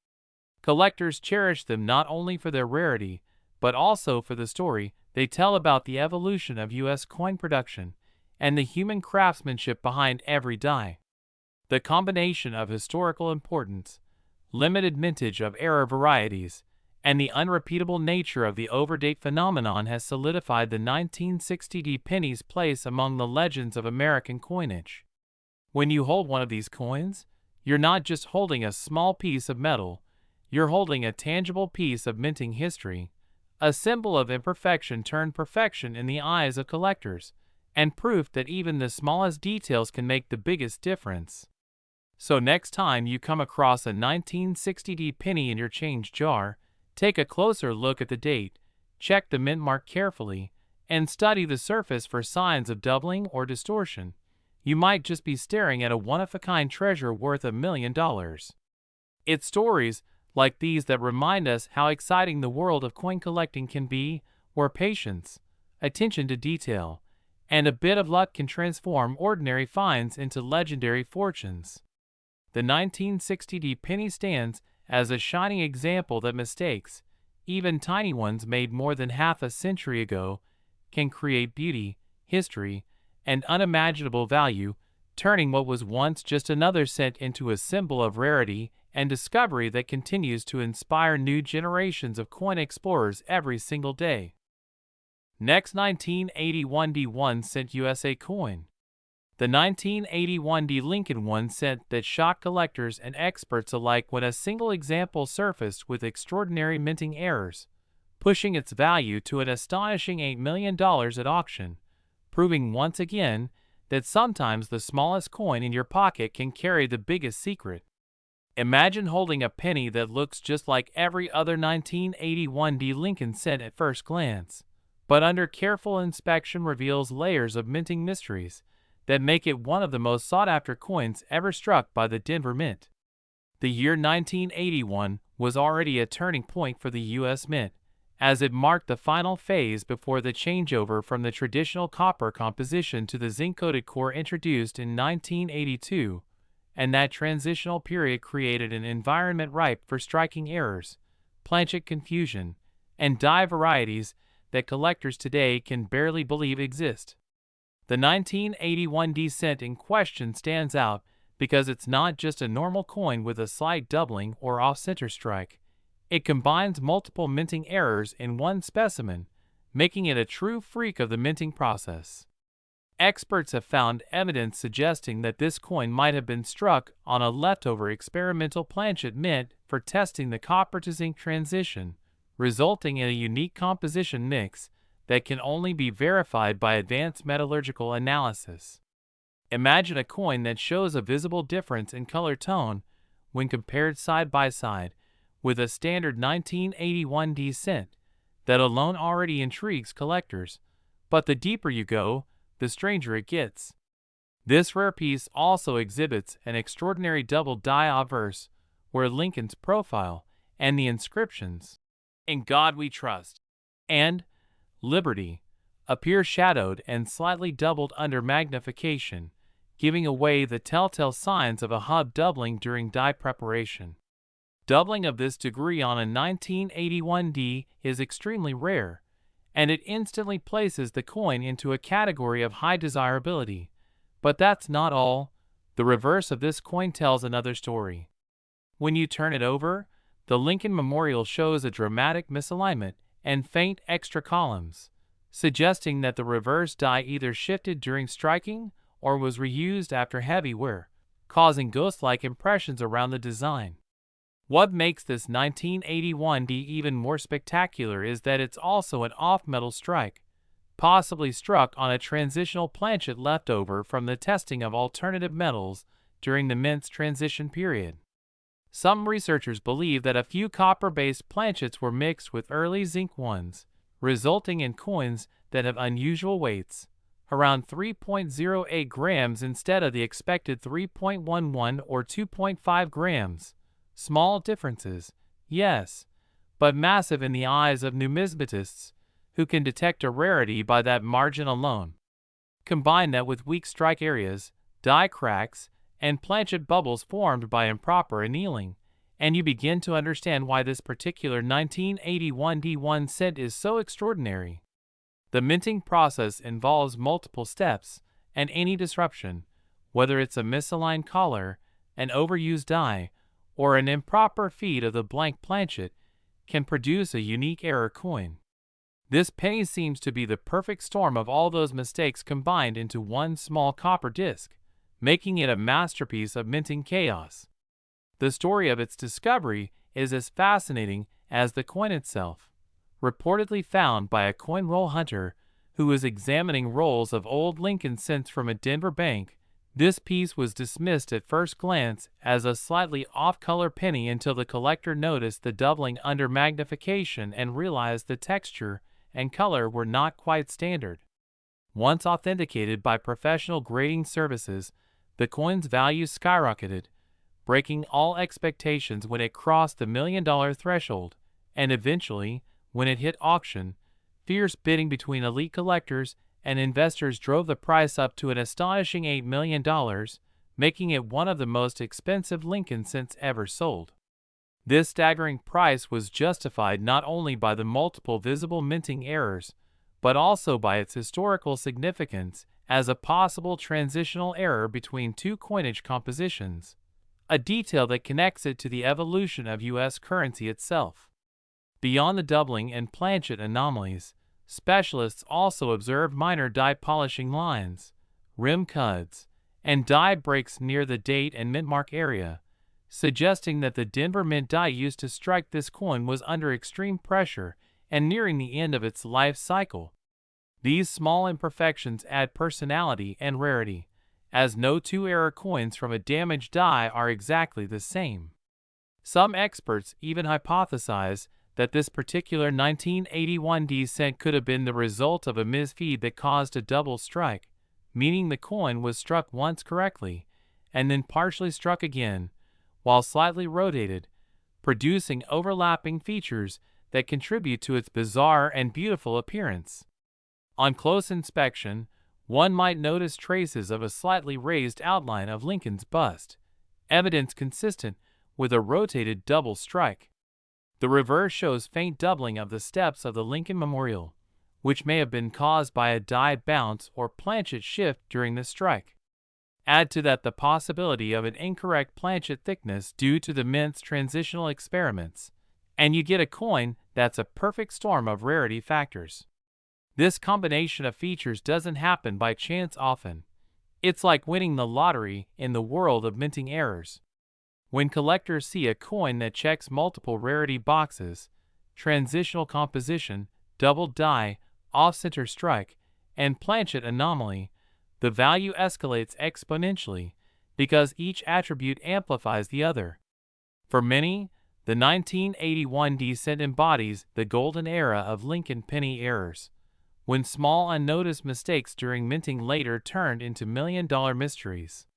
Collectors cherish them not only for their rarity, but also for the story they tell about the evolution of U.S. coin production and the human craftsmanship behind every die. The combination of historical importance, limited mintage of era varieties, and the unrepeatable nature of the overdate phenomenon has solidified the 1960 pennies' place among the legends of American coinage. When you hold one of these coins, you're not just holding a small piece of metal, you're holding a tangible piece of minting history, a symbol of imperfection turned perfection in the eyes of collectors, and proof that even the smallest details can make the biggest difference. So next time you come across a 1960 penny in your change jar, take a closer look at the date, check the mint mark carefully, and study the surface for signs of doubling or distortion. You might just be staring at a one-of-a-kind treasure worth $1 million. It's stories like these that remind us how exciting the world of coin collecting can be, where patience, attention to detail, and a bit of luck can transform ordinary finds into legendary fortunes. The 1960 penny stands as a shining example that mistakes, even tiny ones made more than half a century ago, can create beauty, history, and unimaginable value, turning what was once just another cent into a symbol of rarity and discovery that continues to inspire new generations of coin explorers every single day. Next, 1981 D1 cent USA coin. The 1981 D Lincoln 1 cent that shocked collectors and experts alike when a single example surfaced with extraordinary minting errors, pushing its value to an astonishing $8 million at auction, proving once again that sometimes the smallest coin in your pocket can carry the biggest secret. Imagine holding a penny that looks just like every other 1981 D Lincoln cent at first glance, but under careful inspection reveals layers of minting mysteries that make it one of the most sought-after coins ever struck by the Denver Mint. The year 1981 was already a turning point for the U.S. Mint, as it marked the final phase before the changeover from the traditional copper composition to the zinc-coated core introduced in 1982, and that transitional period created an environment ripe for striking errors, planchet confusion, and die varieties that collectors today can barely believe exist. The 1981 D cent in question stands out because it's not just a normal coin with a slight doubling or off-center strike. It combines multiple minting errors in one specimen, making it a true freak of the minting process. Experts have found evidence suggesting that this coin might have been struck on a leftover experimental planchet mint for testing the copper-to-zinc transition, resulting in a unique composition mix that can only be verified by advanced metallurgical analysis. Imagine a coin that shows a visible difference in color tone when compared side by side with a standard 1981 D cent. That alone already intrigues collectors, but the deeper you go, the stranger it gets. This rare piece also exhibits an extraordinary double die obverse, where Lincoln's profile and the inscriptions, "In God We Trust," and "Liberty," appear shadowed and slightly doubled under magnification, giving away the telltale signs of a hub doubling during die preparation. Doubling of this degree on a 1981 D is extremely rare, and it instantly places the coin into a category of high desirability. But that's not all. The reverse of this coin tells another story. When you turn it over, the Lincoln Memorial shows a dramatic misalignment and faint extra columns, suggesting that the reverse die either shifted during striking or was reused after heavy wear, causing ghost-like impressions around the design. What makes this 1981 D even more spectacular is that it's also an off-metal strike, possibly struck on a transitional planchet left over from the testing of alternative metals during the mint's transition period. Some researchers believe that a few copper-based planchets were mixed with early zinc ones, resulting in coins that have unusual weights, around 3.08 grams instead of the expected 3.11 or 2.5 grams. Small differences, yes, but massive in the eyes of numismatists, who can detect a rarity by that margin alone. Combine that with weak strike areas, die cracks, and planchet bubbles formed by improper annealing, and you begin to understand why this particular 1981 D1 cent is so extraordinary. The minting process involves multiple steps, and any disruption, whether it's a misaligned collar, an overused die, or an improper feed of the blank planchet, can produce a unique error coin. This penny seems to be the perfect storm of all those mistakes combined into one small copper disc, making it a masterpiece of minting chaos. The story of its discovery is as fascinating as the coin itself. Reportedly found by a coin roll hunter who was examining rolls of old Lincoln cents from a Denver bank, this piece was dismissed at first glance as a slightly off-color penny until the collector noticed the doubling under magnification and realized the texture and color were not quite standard. Once authenticated by professional grading services, the coin's value skyrocketed, breaking all expectations when it crossed the $1 million threshold, and eventually, when it hit auction, fierce bidding between elite collectors and investors drove the price up to an astonishing $8 million, making it one of the most expensive Lincoln cents ever sold. This staggering price was justified not only by the multiple visible minting errors, but also by its historical significance as a possible transitional error between two coinage compositions, a detail that connects it to the evolution of U.S. currency itself. Beyond the doubling and planchet anomalies, specialists also observed minor die polishing lines, rim cuts, and die breaks near the date and mint mark area, suggesting that the Denver Mint die used to strike this coin was under extreme pressure and nearing the end of its life cycle. These small imperfections add personality and rarity, as no two error coins from a damaged die are exactly the same. Some experts even hypothesize that this particular 1981 D cent could have been the result of a misfeed that caused a double strike, meaning the coin was struck once correctly, and then partially struck again, while slightly rotated, producing overlapping features that contribute to its bizarre and beautiful appearance. On close inspection, one might notice traces of a slightly raised outline of Lincoln's bust, evidence consistent with a rotated double strike. The reverse shows faint doubling of the steps of the Lincoln Memorial, which may have been caused by a die bounce or planchet shift during the strike. Add to that the possibility of an incorrect planchet thickness due to the mint's transitional experiments, and you get a coin that's a perfect storm of rarity factors. This combination of features doesn't happen by chance often. It's like winning the lottery in the world of minting errors. When collectors see a coin that checks multiple rarity boxes, transitional composition, double die, off-center strike, and planchet anomaly, the value escalates exponentially because each attribute amplifies the other. For many, the 1981 D cent embodies the golden era of Lincoln penny errors, when small unnoticed mistakes during minting later turned into million-dollar mysteries.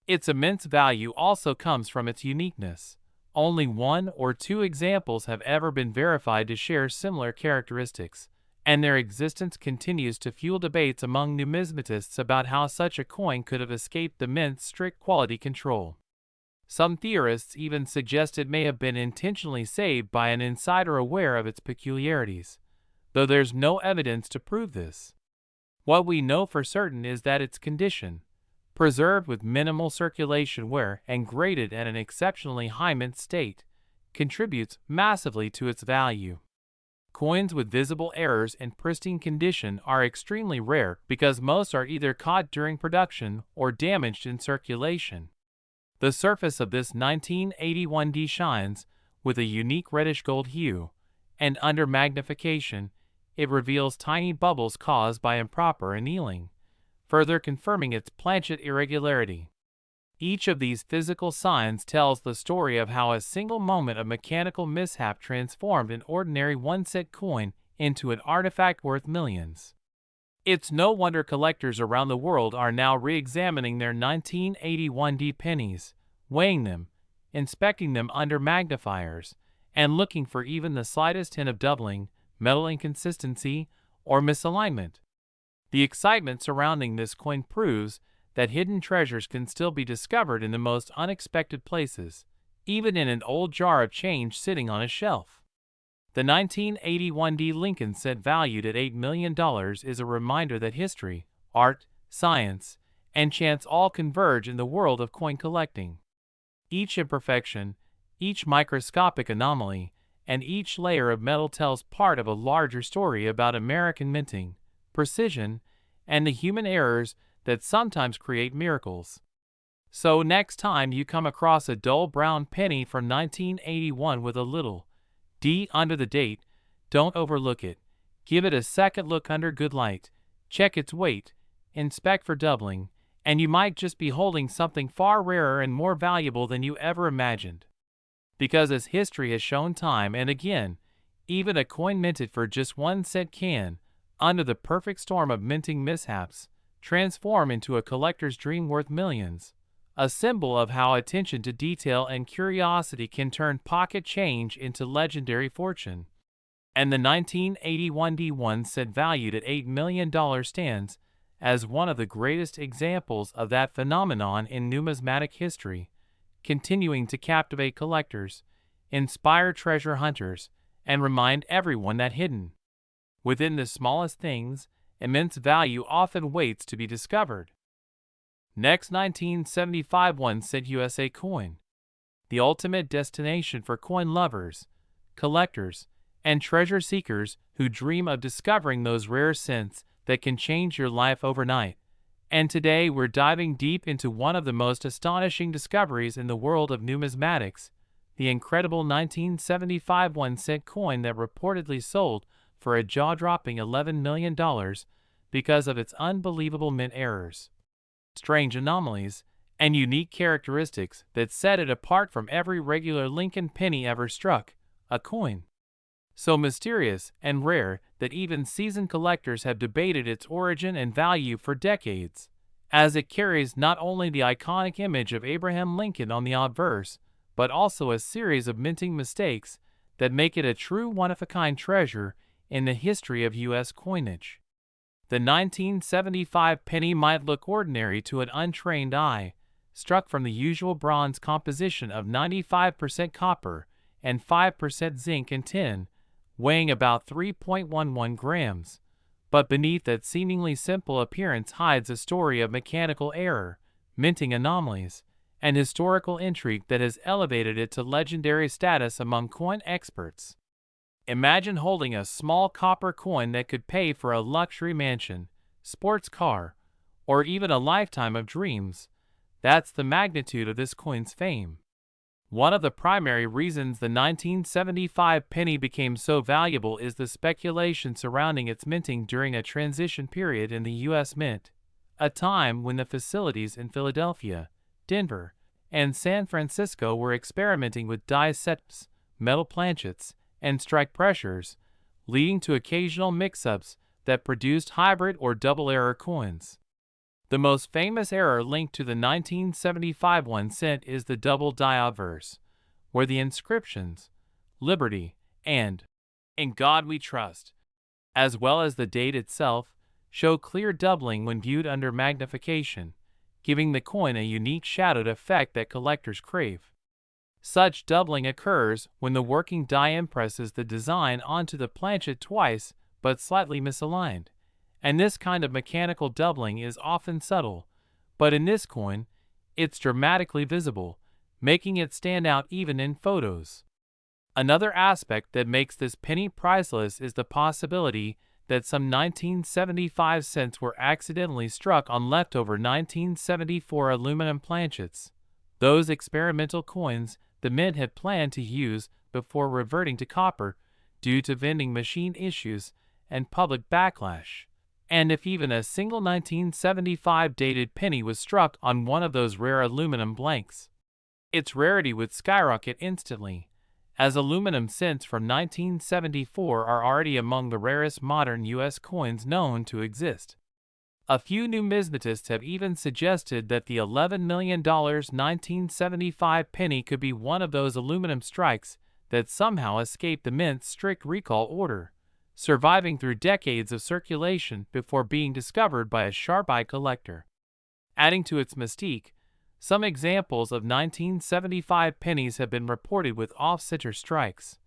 Its immense value also comes from its uniqueness. Only one or two examples have ever been verified to share similar characteristics, and their existence continues to fuel debates among numismatists about how such a coin could have escaped the mint's strict quality control. Some theorists even suggest it may have been intentionally saved by an insider aware of its peculiarities, though there's no evidence to prove this. What we know for certain is that its condition, preserved with minimal circulation wear and graded at an exceptionally high mint state, contributes massively to its value. Coins with visible errors in pristine condition are extremely rare because most are either caught during production or damaged in circulation. The surface of this 1981 D shines with a unique reddish gold hue, and under magnification, it reveals tiny bubbles caused by improper annealing, further confirming its planchet irregularity. Each of these physical signs tells the story of how a single moment of mechanical mishap transformed an ordinary 1-cent coin into an artifact worth millions. It's no wonder collectors around the world are now re-examining their 1981 D pennies, weighing them, inspecting them under magnifiers, and looking for even the slightest hint of doubling, metal inconsistency, or misalignment. The excitement surrounding this coin proves that hidden treasures can still be discovered in the most unexpected places, even in an old jar of change sitting on a shelf. The 1981 D Lincoln cent valued at $8 million is a reminder that history, art, science, and chance all converge in the world of coin collecting. Each imperfection, each microscopic anomaly, and each layer of metal tells part of a larger story about American minting, precision, and the human errors that sometimes create miracles. So next time you come across a dull brown penny from 1981 with a little D under the date, don't overlook it. Give it a second look under good light, check its weight, inspect for doubling, and you might just be holding something far rarer and more valuable than you ever imagined. Because as history has shown time and again, even a coin minted for just 1 cent can, under the perfect storm of minting mishaps, transform into a collector's dream worth millions. A symbol of how attention to detail and curiosity can turn pocket change into legendary fortune. And the 1981 D1 cent valued at $8 million stands as one of the greatest examples of that phenomenon in numismatic history, continuing to captivate collectors, inspire treasure hunters, and remind everyone that hidden within the smallest things, immense value often waits to be discovered. Next, 1975 1 cent USA coin. The ultimate destination for coin lovers, collectors, and treasure seekers who dream of discovering those rare cents that can change your life overnight. And today we're diving deep into one of the most astonishing discoveries in the world of numismatics, the incredible 1975 1 cent coin that reportedly sold for a jaw-dropping $11 million because of its unbelievable mint errors, strange anomalies, and unique characteristics that set it apart from every regular Lincoln penny ever struck, a coin so mysterious and rare that even seasoned collectors have debated its origin and value for decades, as it carries not only the iconic image of Abraham Lincoln on the obverse, but also a series of minting mistakes that make it a true one-of-a-kind treasure in the history of U.S. coinage. The 1975 penny might look ordinary to an untrained eye, struck from the usual bronze composition of 95% copper and 5% zinc and tin, weighing about 3.11 grams. But beneath that seemingly simple appearance hides a story of mechanical error, minting anomalies, and historical intrigue that has elevated it to legendary status among coin experts. Imagine holding a small copper coin that could pay for a luxury mansion, sports car, or even a lifetime of dreams. That's the magnitude of this coin's fame. One of the primary reasons the 1975 penny became so valuable is the speculation surrounding its minting during a transition period in the U.S. Mint, a time when the facilities in Philadelphia, Denver, and San Francisco were experimenting with die sets, metal planchets, and strike pressures, leading to occasional mix-ups that produced hybrid or double-error coins. The most famous error linked to the 1975 1 cent is the double die obverse, where the inscriptions, Liberty, and In God We Trust, as well as the date itself, show clear doubling when viewed under magnification, giving the coin a unique shadowed effect that collectors crave. Such doubling occurs when the working die impresses the design onto the planchet twice but slightly misaligned, and this kind of mechanical doubling is often subtle, but in this coin, it's dramatically visible, making it stand out even in photos. Another aspect that makes this penny priceless is the possibility that some 1975 cents were accidentally struck on leftover 1974 aluminum planchets, those experimental coins the mint had planned to use before reverting to copper due to vending machine issues and public backlash. And if even a single 1975 dated penny was struck on one of those rare aluminum blanks, its rarity would skyrocket instantly, as aluminum cents from 1974 are already among the rarest modern U.S. coins known to exist. A few numismatists have even suggested that the $11 million 1975 penny could be one of those aluminum strikes that somehow escaped the mint's strict recall order, surviving through decades of circulation before being discovered by a sharp-eyed collector. Adding to its mystique, some examples of 1975 pennies have been reported with off-center strikes,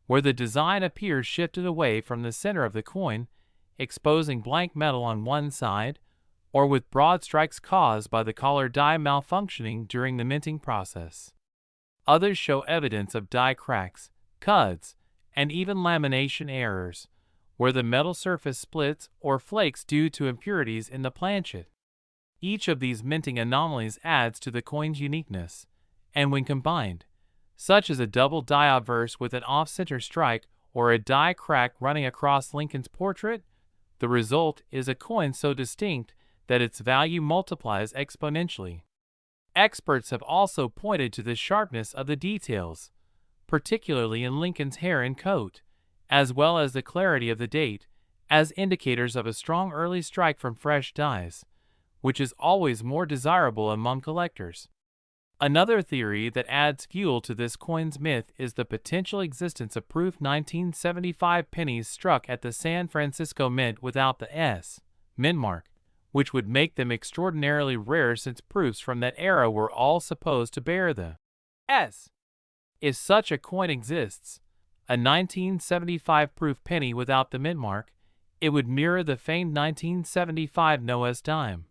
where the design appears shifted away from the center of the coin, exposing blank metal on one side, or with broad strikes caused by the collar die malfunctioning during the minting process. Others show evidence of die cracks, cuts, and even lamination errors, where the metal surface splits or flakes due to impurities in the planchet. Each of these minting anomalies adds to the coin's uniqueness, and when combined, such as a double die obverse with an off-center strike or a die crack running across Lincoln's portrait, the result is a coin so distinct that its value multiplies exponentially. Experts have also pointed to the sharpness of the details, particularly in Lincoln's hair and coat, as well as the clarity of the date, as indicators of a strong early strike from fresh dies, which is always more desirable among collectors. Another theory that adds fuel to this coin's myth is the potential existence of proof 1975 pennies struck at the San Francisco Mint without the S mint mark, which would make them extraordinarily rare since proofs from that era were all supposed to bear the S. If such a coin exists, a 1975 proof penny without the mint mark, it would mirror the famed 1975 no-S dime,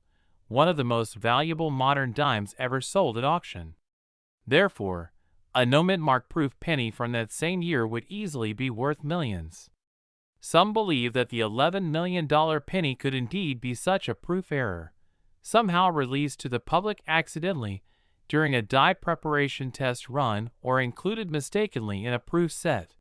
one of the most valuable modern dimes ever sold at auction. Therefore, a no-mint mark proof penny from that same year would easily be worth millions. Some believe that the $11 million penny could indeed be such a proof error, somehow released to the public accidentally during a die preparation test run or included mistakenly in a proof set.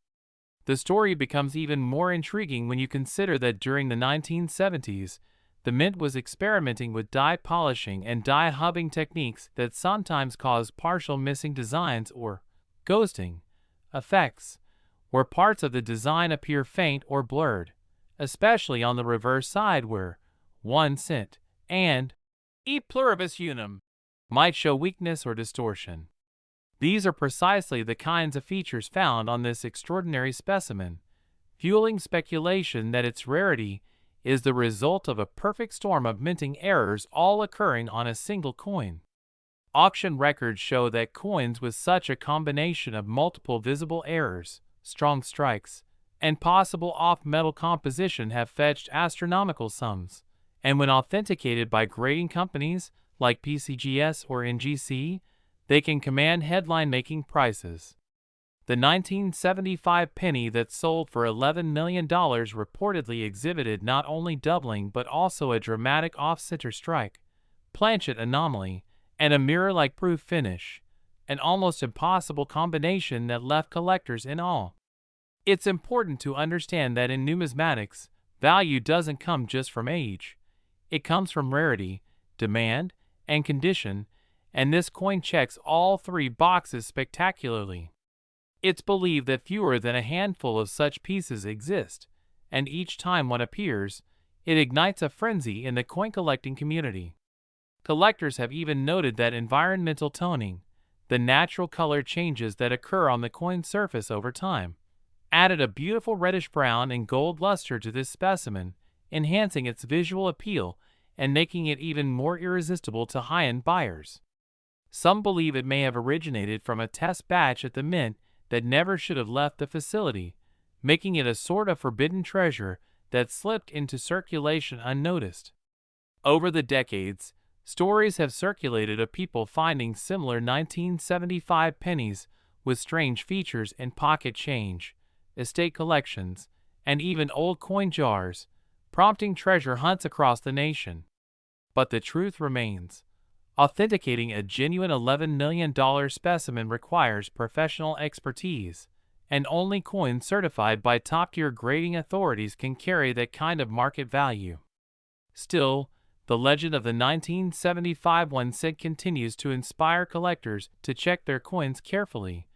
The story becomes even more intriguing when you consider that during the 1970s, the Mint was experimenting with die polishing and die hubbing techniques that sometimes cause partial missing designs or ghosting effects, where parts of the design appear faint or blurred, especially on the reverse side where 1 cent and e pluribus unum might show weakness or distortion. These are precisely the kinds of features found on this extraordinary specimen, fueling speculation that its rarity is the result of a perfect storm of minting errors all occurring on a single coin. Auction records show that coins with such a combination of multiple visible errors, strong strikes, and possible off-metal composition have fetched astronomical sums, and when authenticated by grading companies like PCGS or NGC, they can command headline-making prices. The 1975 penny that sold for $11 million reportedly exhibited not only doubling but also a dramatic off-center strike, planchet anomaly, and a mirror-like proof finish, an almost impossible combination that left collectors in awe. It's important to understand that in numismatics, value doesn't come just from age. It comes from rarity, demand, and condition, and this coin checks all three boxes spectacularly. It's believed that fewer than a handful of such pieces exist, and each time one appears, it ignites a frenzy in the coin collecting community. Collectors have even noted that environmental toning, the natural color changes that occur on the coin's surface over time, added a beautiful reddish-brown and gold luster to this specimen, enhancing its visual appeal and making it even more irresistible to high-end buyers. Some believe it may have originated from a test batch at the Mint that never should have left the facility, making it a sort of forbidden treasure that slipped into circulation unnoticed. Over the decades, stories have circulated of people finding similar 1975 pennies with strange features in pocket change, estate collections, and even old coin jars, prompting treasure hunts across the nation. But the truth remains. Authenticating a genuine $11 million specimen requires professional expertise, and only coins certified by top-tier grading authorities can carry that kind of market value. Still, the legend of the 1975 1 cent continues to inspire collectors to check their coins carefully,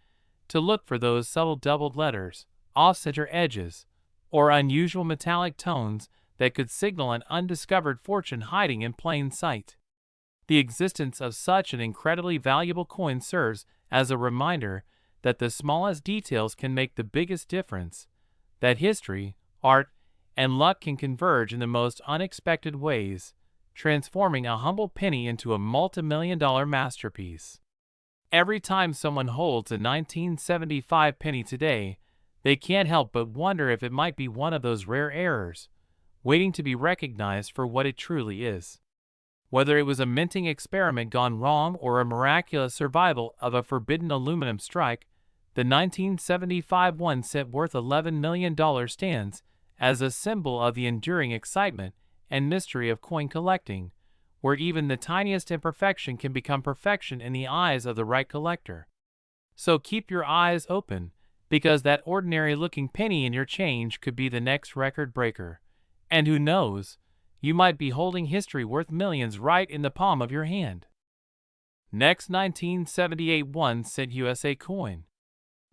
to look for those subtle doubled letters, off-center edges, or unusual metallic tones that could signal an undiscovered fortune hiding in plain sight. The existence of such an incredibly valuable coin serves as a reminder that the smallest details can make the biggest difference, that history, art, and luck can converge in the most unexpected ways, transforming a humble penny into a multi-million-dollar masterpiece. Every time someone holds a 1975 penny today, they can't help but wonder if it might be one of those rare errors, waiting to be recognized for what it truly is. Whether it was a minting experiment gone wrong or a miraculous survival of a forbidden aluminum strike, the 1975 1 cent worth $11 million stands as a symbol of the enduring excitement and mystery of coin collecting, where even the tiniest imperfection can become perfection in the eyes of the right collector. So keep your eyes open, because that ordinary-looking penny in your change could be the next record breaker. And who knows, you might be holding history worth millions right in the palm of your hand. Next, 1978 1 cent USA coin.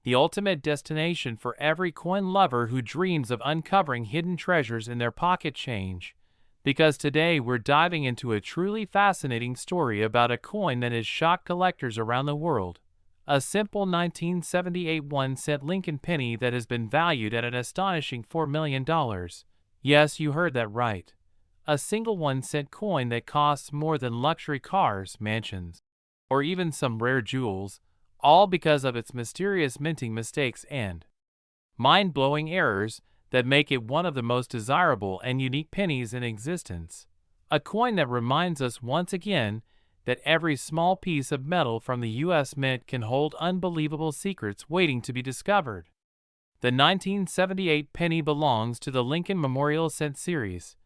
The ultimate destination for every coin lover who dreams of uncovering hidden treasures in their pocket change, because today we're diving into a truly fascinating story about a coin that has shocked collectors around the world. A simple 1978 1 cent Lincoln penny that has been valued at an astonishing $4 million. Yes, you heard that right. A single 1 cent coin that costs more than luxury cars, mansions, or even some rare jewels, all because of its mysterious minting mistakes and mind-blowing errors that make it one of the most desirable and unique pennies in existence. A coin that reminds us once again that every small piece of metal from the U.S. Mint can hold unbelievable secrets waiting to be discovered. The 1978 penny belongs to the Lincoln Memorial Cent series,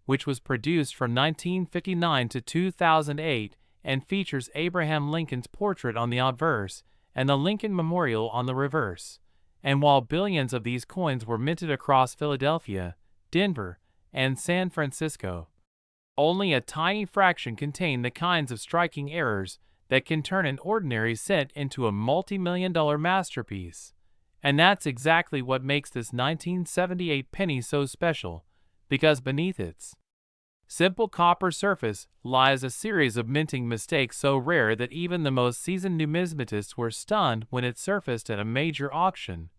which was produced from 1959 to 2008 and features Abraham Lincoln's portrait on the obverse and the Lincoln Memorial on the reverse. And while billions of these coins were minted across Philadelphia, Denver, and San Francisco, only a tiny fraction contain the kinds of striking errors that can turn an ordinary cent into a multi-million-dollar masterpiece. And that's exactly what makes this 1978 penny so special, because beneath its simple copper surface lies a series of minting mistakes so rare that even the most seasoned numismatists were stunned when it surfaced at a major auction,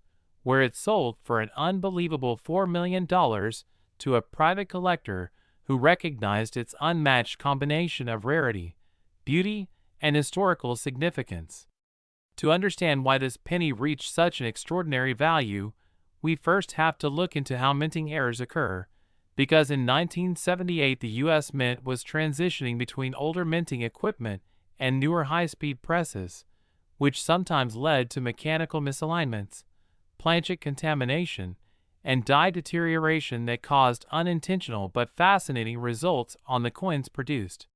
where it sold for an unbelievable $4 million to a private collector who recognized its unmatched combination of rarity, beauty, and historical significance. To understand why this penny reached such an extraordinary value, we first have to look into how minting errors occur, because in 1978 the U.S. Mint was transitioning between older minting equipment and newer high-speed presses, which sometimes led to mechanical misalignments, planchet contamination, and die deterioration that caused unintentional but fascinating results on the coins produced.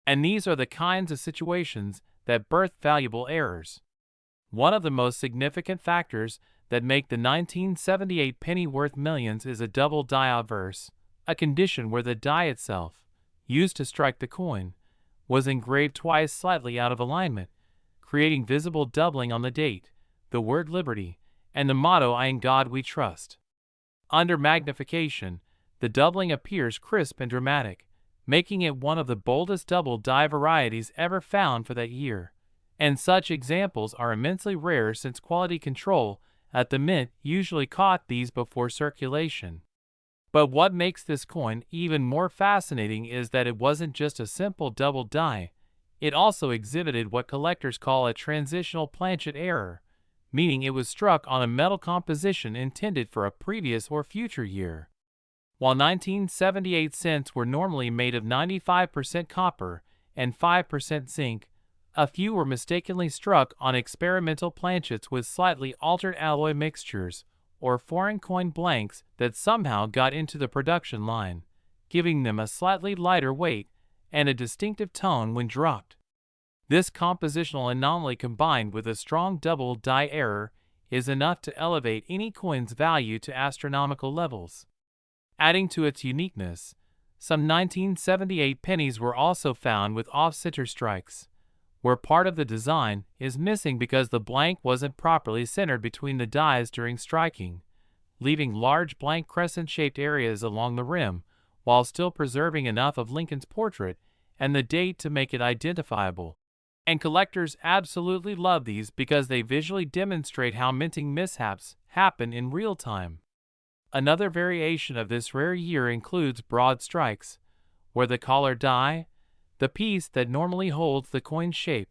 And these are the kinds of situations that birth valuable errors. One of the most significant factors that make the 1978 penny worth millions is a double die obverse, a condition where the die itself, used to strike the coin, was engraved twice slightly out of alignment, creating visible doubling on the date, the word liberty, and the motto "I in God we trust." Under magnification, the doubling appears crisp and dramatic, making it one of the boldest double die varieties ever found for that year. And such examples are immensely rare since quality control at the mint usually caught these before circulation. But what makes this coin even more fascinating is that it wasn't just a simple double die, it also exhibited what collectors call a transitional planchet error, meaning it was struck on a metal composition intended for a previous or future year. While 1978 cents were normally made of 95% copper and 5% zinc, a few were mistakenly struck on experimental planchets with slightly altered alloy mixtures or foreign coin blanks that somehow got into the production line, giving them a slightly lighter weight and a distinctive tone when dropped. This compositional anomaly combined with a strong double die error is enough to elevate any coin's value to astronomical levels. Adding to its uniqueness, some 1978 pennies were also found with off-center strikes, where part of the design is missing because the blank wasn't properly centered between the dies during striking, leaving large blank crescent-shaped areas along the rim while still preserving enough of Lincoln's portrait and the date to make it identifiable. And collectors absolutely love these because they visually demonstrate how minting mishaps happen in real time. Another variation of this rare year includes broad strikes, where the colored die, the piece that normally holds the coin's shape,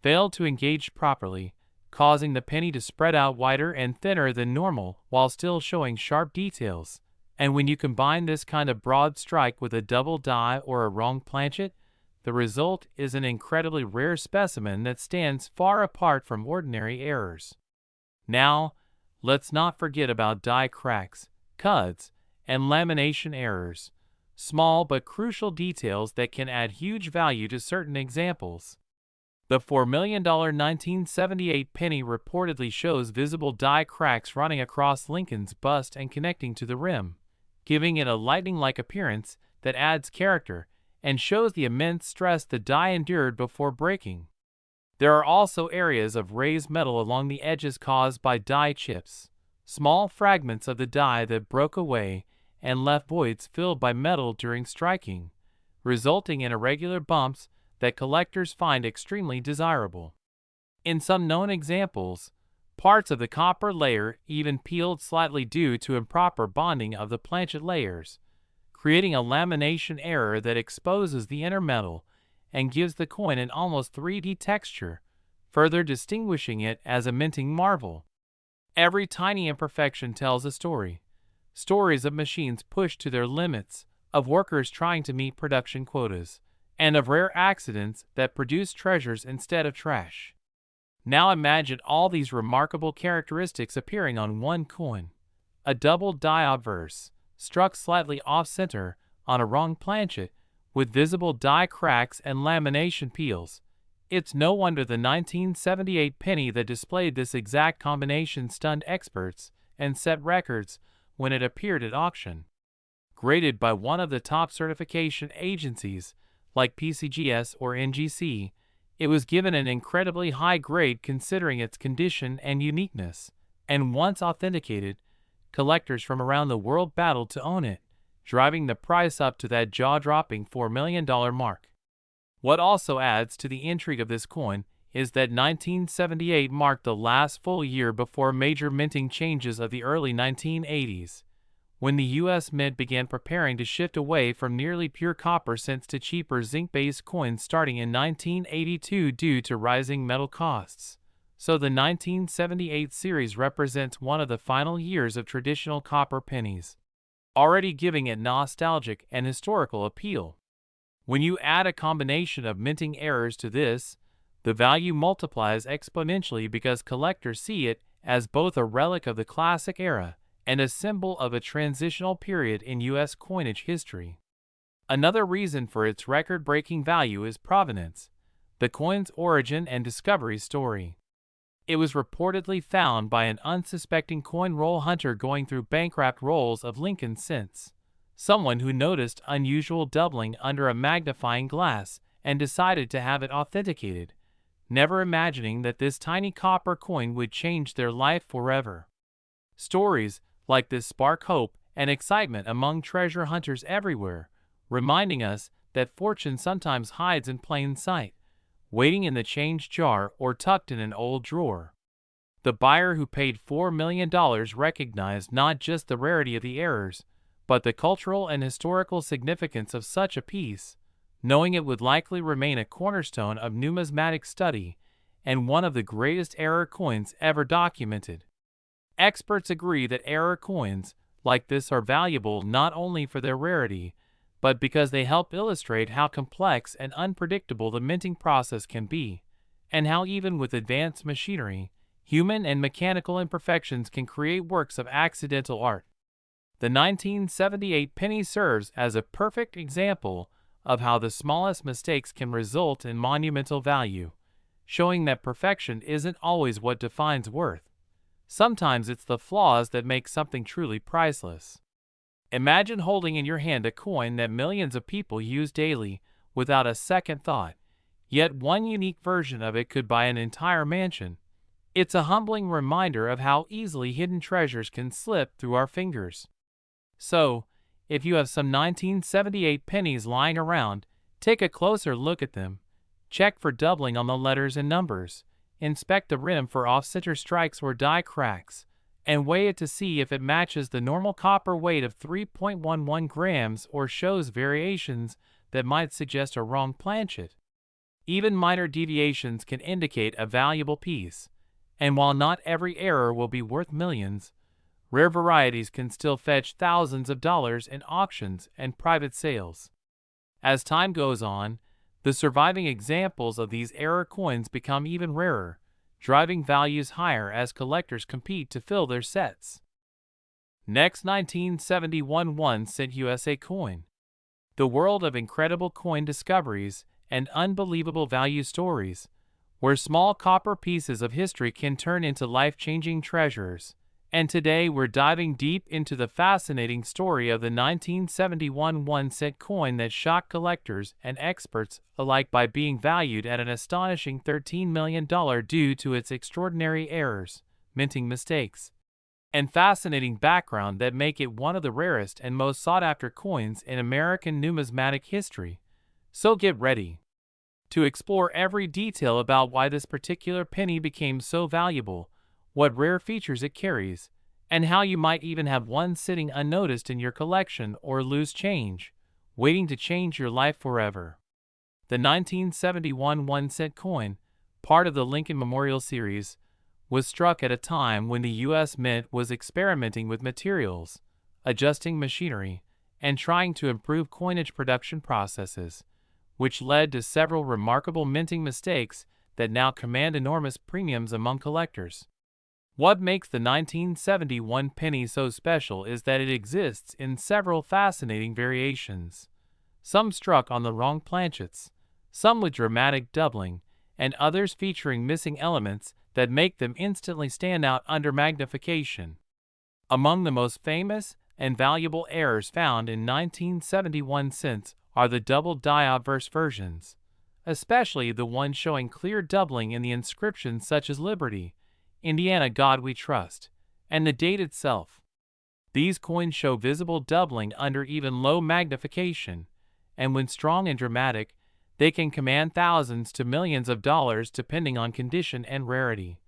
failed to engage properly, causing the penny to spread out wider and thinner than normal while still showing sharp details. And when you combine this kind of broad strike with a double die or a wrong planchet, the result is an incredibly rare specimen that stands far apart from ordinary errors. Now, let's not forget about die cracks, cuts, and lamination errors, small but crucial details that can add huge value to certain examples. The $4 million 1978 penny reportedly shows visible die cracks running across Lincoln's bust and connecting to the rim, giving it a lightning-like appearance that adds character and shows the immense stress the die endured before breaking. There are also areas of raised metal along the edges caused by die chips, small fragments of the die that broke away and left voids filled by metal during striking, resulting in irregular bumps that collectors find extremely desirable. In some known examples, parts of the copper layer even peeled slightly due to improper bonding of the planchet layers, creating a lamination error that exposes the inner metal and gives the coin an almost 3D texture, further distinguishing it as a minting marvel. Every tiny imperfection tells a story. Stories of machines pushed to their limits, of workers trying to meet production quotas, and of rare accidents that produce treasures instead of trash. Now imagine all these remarkable characteristics appearing on one coin. A double die obverse, struck slightly off-center on a wrong planchet, with visible die cracks and lamination peels. It's no wonder the 1978 penny that displayed this exact combination stunned experts and set records when it appeared at auction. Graded by one of the top certification agencies, like PCGS or NGC, it was given an incredibly high grade considering its condition and uniqueness, and once authenticated, collectors from around the world battled to own it, driving the price up to that jaw-dropping $4 million mark. What also adds to the intrigue of this coin is that 1978 marked the last full year before major minting changes of the early 1980s, when the U.S. Mint began preparing to shift away from nearly pure copper cents to cheaper zinc-based coins starting in 1982 due to rising metal costs. So the 1978 series represents one of the final years of traditional copper pennies, already giving it nostalgic and historical appeal. When you add a combination of minting errors to this, the value multiplies exponentially because collectors see it as both a relic of the classic era and a symbol of a transitional period in U.S. coinage history. Another reason for its record-breaking value is provenance, the coin's origin and discovery story. It was reportedly found by an unsuspecting coin roll hunter going through bankrupt rolls of Lincoln cents, someone who noticed unusual doubling under a magnifying glass and decided to have it authenticated, never imagining that this tiny copper coin would change their life forever. Stories like this spark hope and excitement among treasure hunters everywhere, reminding us that fortune sometimes hides in plain sight, waiting in the change jar or tucked in an old drawer. The buyer who paid $4 million recognized not just the rarity of the errors, but the cultural and historical significance of such a piece, knowing it would likely remain a cornerstone of numismatic study and one of the greatest error coins ever documented. Experts agree that error coins like this are valuable not only for their rarity, but because they help illustrate how complex and unpredictable the minting process can be, and how even with advanced machinery, human and mechanical imperfections can create works of accidental art. The 1978 penny serves as a perfect example of how the smallest mistakes can result in monumental value, showing that perfection isn't always what defines worth. Sometimes it's the flaws that make something truly priceless. Imagine holding in your hand a coin that millions of people use daily without a second thought, yet one unique version of it could buy an entire mansion. It's a humbling reminder of how easily hidden treasures can slip through our fingers. So, if you have some 1978 pennies lying around, take a closer look at them. Check for doubling on the letters and numbers. Inspect the rim for off-center strikes or die cracks, and weigh it to see if it matches the normal copper weight of 3.11 grams or shows variations that might suggest a wrong planchet. Even minor deviations can indicate a valuable piece, and while not every error will be worth millions, rare varieties can still fetch thousands of dollars in auctions and private sales. As time goes on, the surviving examples of these error coins become even rarer, driving values higher as collectors compete to fill their sets. Next, 1971 1-cent USA coin. The world of incredible coin discoveries and unbelievable value stories, where small copper pieces of history can turn into life-changing treasures. And today we're diving deep into the fascinating story of the 1971 1-cent coin that shocked collectors and experts alike by being valued at an astonishing $13 million due to its extraordinary errors, minting mistakes, and fascinating background that make it one of the rarest and most sought-after coins in American numismatic history. So get ready to explore every detail about why this particular penny became so valuable, what rare features it carries, and how you might even have one sitting unnoticed in your collection or loose change, waiting to change your life forever. The 1971 1-cent coin, part of the Lincoln Memorial Series, was struck at a time when the U.S. Mint was experimenting with materials, adjusting machinery, and trying to improve coinage production processes, which led to several remarkable minting mistakes that now command enormous premiums among collectors. What makes the 1971 penny so special is that it exists in several fascinating variations. Some struck on the wrong planchets, some with dramatic doubling, and others featuring missing elements that make them instantly stand out under magnification. Among the most famous and valuable errors found in 1971 cents are the double die obverse versions, especially the one showing clear doubling in the inscriptions such as Liberty, Indiana God We Trust, and the date itself. These coins show visible doubling under even low magnification, and when strong and dramatic, they can command thousands to millions of dollars depending on condition and rarity,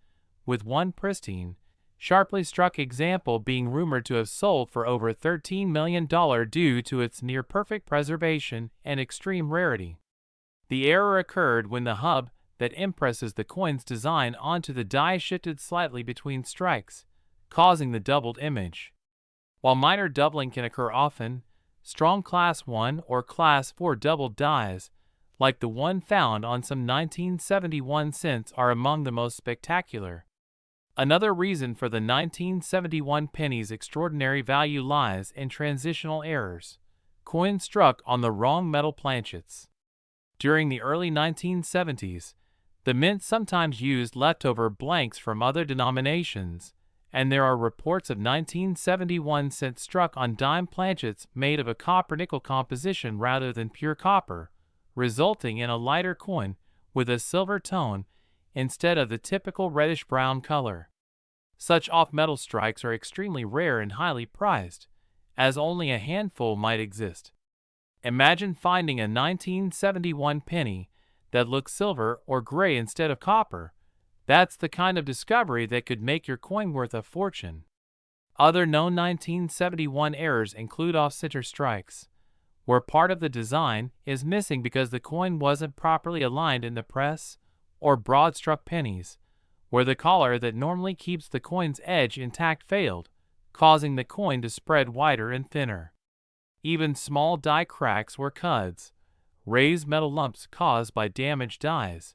with one pristine, sharply struck example being rumored to have sold for over $13 million due to its near-perfect preservation and extreme rarity. The error occurred when the hub that impresses the coin's design onto the die shifted slightly between strikes, causing the doubled image. While minor doubling can occur often, strong Class 1 or Class 4 doubled dies, like the one found on some 1971 cents, are among the most spectacular. Another reason for the 1971 penny's extraordinary value lies in transitional errors, coins struck on the wrong metal planchets. During the early 1970s, the mint sometimes used leftover blanks from other denominations, and there are reports of 1971 cents struck on dime planchets made of a copper-nickel composition rather than pure copper, resulting in a lighter coin with a silver tone instead of the typical reddish-brown color. Such off-metal strikes are extremely rare and highly prized, as only a handful might exist. Imagine finding a 1971 penny that looks silver or gray instead of copper. That's the kind of discovery that could make your coin worth a fortune. Other known 1971 errors include off-center strikes, where part of the design is missing because the coin wasn't properly aligned in the press, or broad-struck pennies, where the collar that normally keeps the coin's edge intact failed, causing the coin to spread wider and thinner. Even small die cracks or cuds, raised metal lumps caused by damaged dies,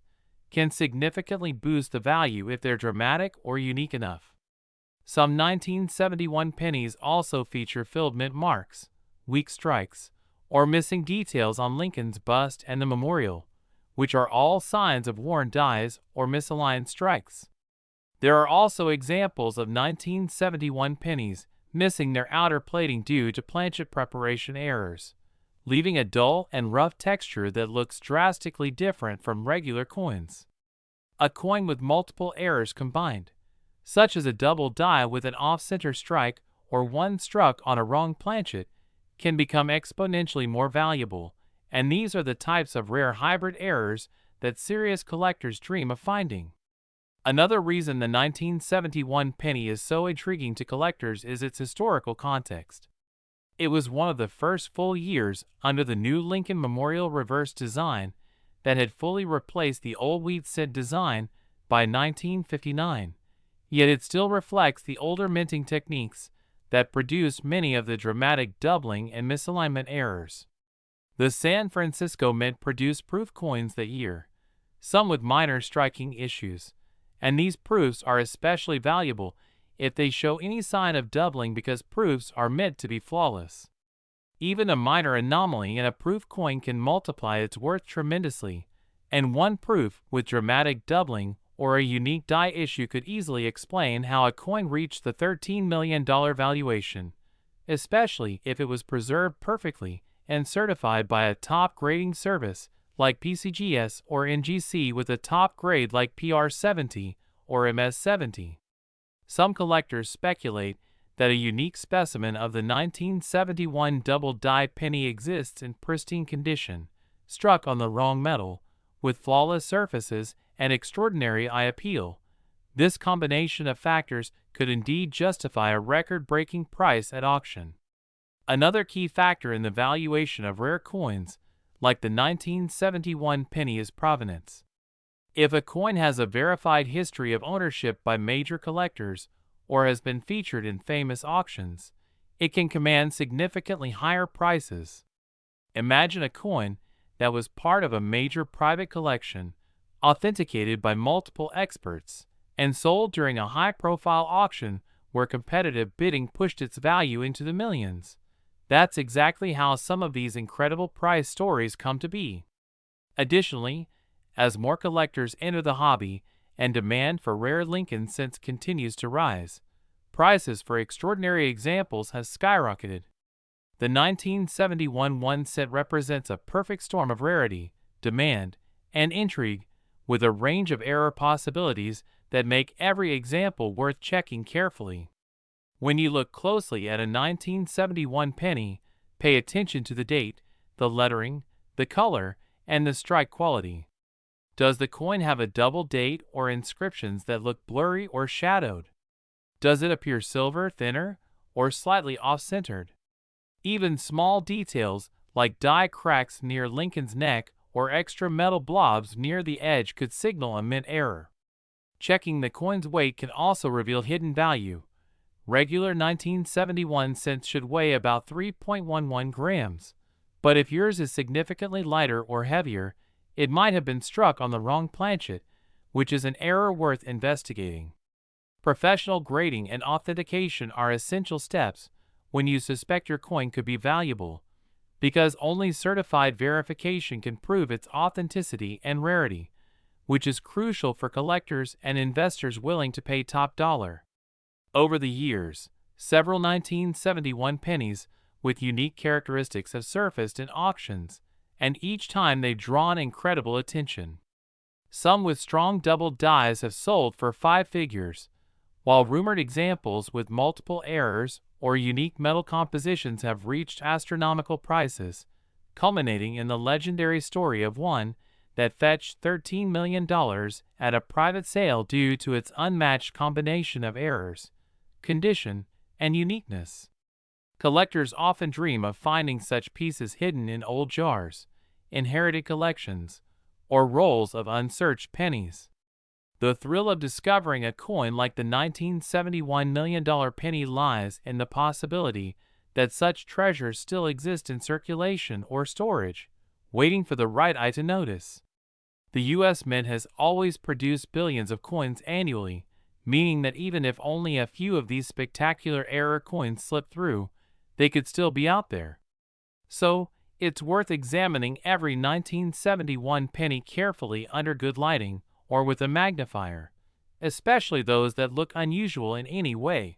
can significantly boost the value if they're dramatic or unique enough. Some 1971 pennies also feature filled mint marks, weak strikes, or missing details on Lincoln's bust and the memorial, which are all signs of worn dies or misaligned strikes. There are also examples of 1971 pennies missing their outer plating due to planchet preparation errors, leaving a dull and rough texture that looks drastically different from regular coins. A coin with multiple errors combined, such as a double die with an off-center strike or one struck on a wrong planchet, can become exponentially more valuable, and these are the types of rare hybrid errors that serious collectors dream of finding. Another reason the 1971 penny is so intriguing to collectors is its historical context. It was one of the first full years under the new Lincoln Memorial reverse design that had fully replaced the old wheat cent design by 1959, yet it still reflects the older minting techniques that produced many of the dramatic doubling and misalignment errors. The San Francisco Mint produced proof coins that year, some with minor striking issues, and these proofs are especially valuable if they show any sign of doubling because proofs are meant to be flawless. Even a minor anomaly in a proof coin can multiply its worth tremendously, and one proof with dramatic doubling or a unique die issue could easily explain how a coin reached the $13 million valuation, especially if it was preserved perfectly and certified by a top grading service like PCGS or NGC with a top grade like PR70 or MS70. Some collectors speculate that a unique specimen of the 1971 double-die penny exists in pristine condition, struck on the wrong metal, with flawless surfaces and extraordinary eye appeal. This combination of factors could indeed justify a record-breaking price at auction. Another key factor in the valuation of rare coins, like the 1971 penny, is provenance. If a coin has a verified history of ownership by major collectors or has been featured in famous auctions, it can command significantly higher prices. Imagine a coin that was part of a major private collection, authenticated by multiple experts, and sold during a high-profile auction where competitive bidding pushed its value into the millions. That's exactly how some of these incredible price stories come to be. Additionally, as more collectors enter the hobby and demand for rare Lincoln cents continues to rise, prices for extraordinary examples have skyrocketed. The 1971 1 cent represents a perfect storm of rarity, demand, and intrigue, with a range of error possibilities that make every example worth checking carefully. When you look closely at a 1971 penny, pay attention to the date, the lettering, the color, and the strike quality. Does the coin have a double date or inscriptions that look blurry or shadowed? Does it appear silver, thinner, or slightly off-centered? Even small details like die cracks near Lincoln's neck or extra metal blobs near the edge could signal a mint error. Checking the coin's weight can also reveal hidden value. Regular 1971 cents should weigh about 3.11 grams, but if yours is significantly lighter or heavier, it might have been struck on the wrong planchet, which is an error worth investigating. Professional grading and authentication are essential steps when you suspect your coin could be valuable, because only certified verification can prove its authenticity and rarity, which is crucial for collectors and investors willing to pay top dollar. Over the years, several 1971 pennies with unique characteristics have surfaced in auctions, and each time they've drawn incredible attention. Some with strong double dies have sold for 5 figures, while rumored examples with multiple errors or unique metal compositions have reached astronomical prices, culminating in the legendary story of one that fetched $13 million at a private sale due to its unmatched combination of errors, condition, and uniqueness. Collectors often dream of finding such pieces hidden in old jars, inherited collections, or rolls of unsearched pennies. The thrill of discovering a coin like the 1971 $1 million penny lies in the possibility that such treasures still exist in circulation or storage, waiting for the right eye to notice. The U.S. Mint has always produced billions of coins annually, meaning that even if only a few of these spectacular error coins slip through, they could still be out there. So, it's worth examining every 1971 penny carefully under good lighting or with a magnifier, especially those that look unusual in any way.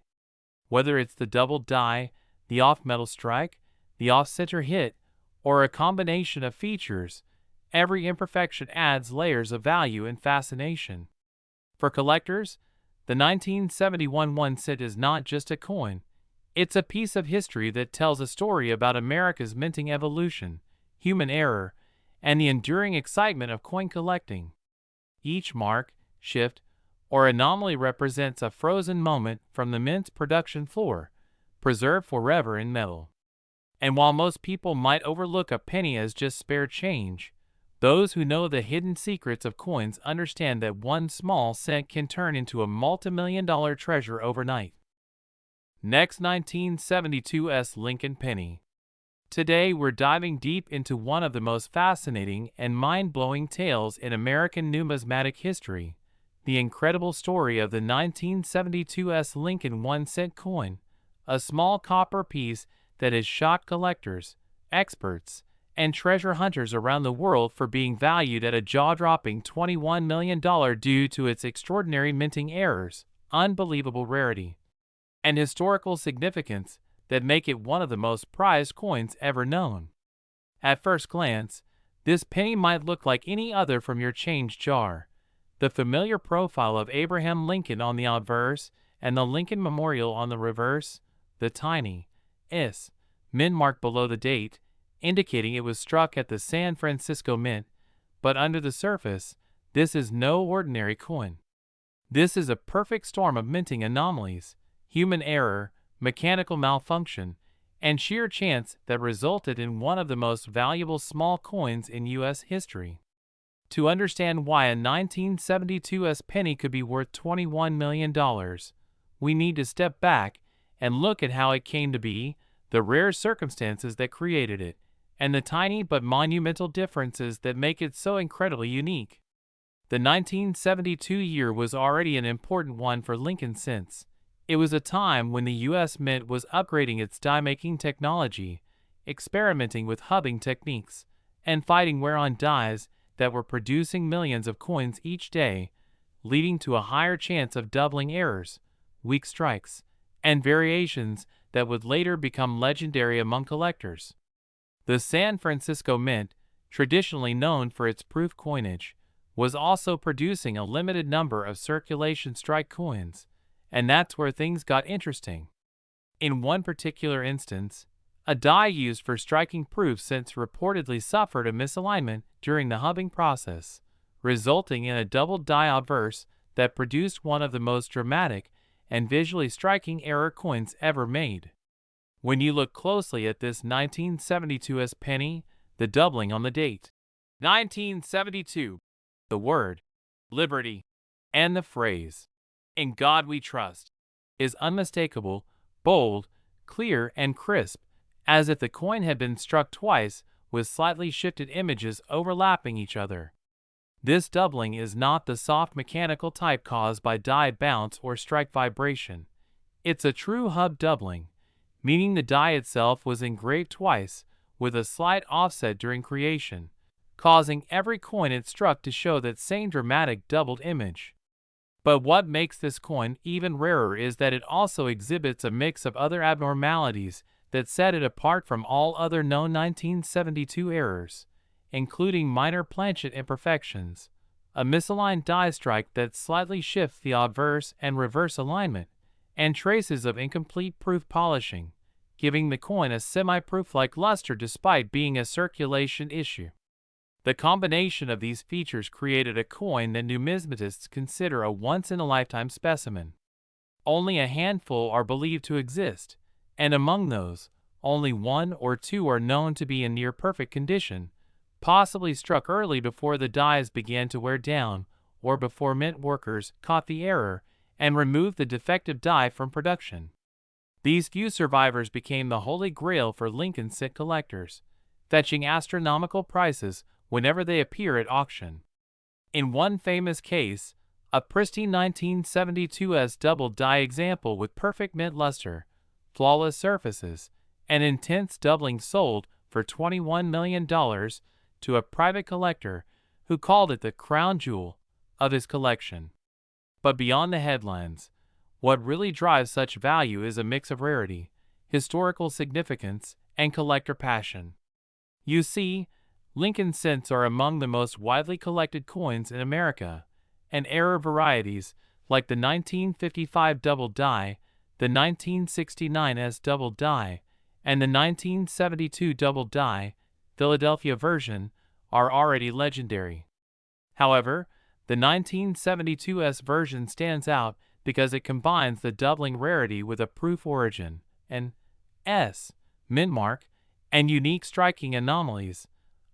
Whether it's the double die, the off-metal strike, the off-center hit, or a combination of features, every imperfection adds layers of value and fascination. For collectors, the 1971 1 cent is not just a coin. It's a piece of history that tells a story about America's minting evolution, human error, and the enduring excitement of coin collecting. Each mark, shift, or anomaly represents a frozen moment from the mint's production floor, preserved forever in metal. And while most people might overlook a penny as just spare change, those who know the hidden secrets of coins understand that one small cent can turn into a multi-million-dollar treasure overnight. Next, 1972's Lincoln Penny. Today we're diving deep into one of the most fascinating and mind-blowing tales in American numismatic history, the incredible story of the 1972's Lincoln 1-cent coin, a small copper piece that has shocked collectors, experts, and treasure hunters around the world for being valued at a jaw-dropping $21 million due to its extraordinary minting errors, unbelievable rarity, and historical significance that make it one of the most prized coins ever known. At first glance, this penny might look like any other from your change jar. The familiar profile of Abraham Lincoln on the obverse and the Lincoln Memorial on the reverse, the tiny S mint mark below the date, indicating it was struck at the San Francisco Mint, but under the surface, this is no ordinary coin. This is a perfect storm of minting anomalies, human error, mechanical malfunction, and sheer chance that resulted in one of the most valuable small coins in U.S. history. To understand why a 1972's penny could be worth $21 million, we need to step back and look at how it came to be, the rare circumstances that created it, and the tiny but monumental differences that make it so incredibly unique. The 1972 year was already an important one for Lincoln since it was a time when the U.S. Mint was upgrading its die-making technology, experimenting with hubbing techniques, and fighting wear-on dies that were producing millions of coins each day, leading to a higher chance of doubling errors, weak strikes, and variations that would later become legendary among collectors. The San Francisco Mint, traditionally known for its proof coinage, was also producing a limited number of circulation strike coins, and that's where things got interesting. In one particular instance, a die used for striking proof since reportedly suffered a misalignment during the hubbing process, resulting in a doubled die obverse that produced one of the most dramatic and visually striking error coins ever made. When you look closely at this 1972's penny, the doubling on the date, 1972, the word, liberty, and the phrase, "In God we trust," is unmistakable, bold, clear, and crisp, as if the coin had been struck twice with slightly shifted images overlapping each other. This doubling is not the soft mechanical type caused by die bounce or strike vibration. It's a true hub doubling, meaning the die itself was engraved twice with a slight offset during creation, causing every coin it struck to show that same dramatic doubled image. But what makes this coin even rarer is that it also exhibits a mix of other abnormalities that set it apart from all other known 1972 errors, including minor planchet imperfections, a misaligned die strike that slightly shifts the obverse and reverse alignment, and traces of incomplete proof polishing, giving the coin a semi-proof-like luster despite being a circulation issue. The combination of these features created a coin that numismatists consider a once-in-a-lifetime specimen. Only a handful are believed to exist, and among those, only one or two are known to be in near-perfect condition, possibly struck early before the dies began to wear down or before mint workers caught the error and removed the defective die from production. These few survivors became the holy grail for Lincoln cent collectors, fetching astronomical prices whenever they appear at auction. In one famous case, a pristine 1972's double die example with perfect mint luster, flawless surfaces, and intense doubling sold for $21 million to a private collector who called it the crown jewel of his collection. But beyond the headlines, what really drives such value is a mix of rarity, historical significance, and collector passion. You see, Lincoln cents are among the most widely collected coins in America, and error varieties like the 1955 double die, the 1969's double die, and the 1972 double die, Philadelphia version, are already legendary. However, The 1972S version stands out because it combines the doubling rarity with a proof origin, an S mint mark, and unique striking anomalies,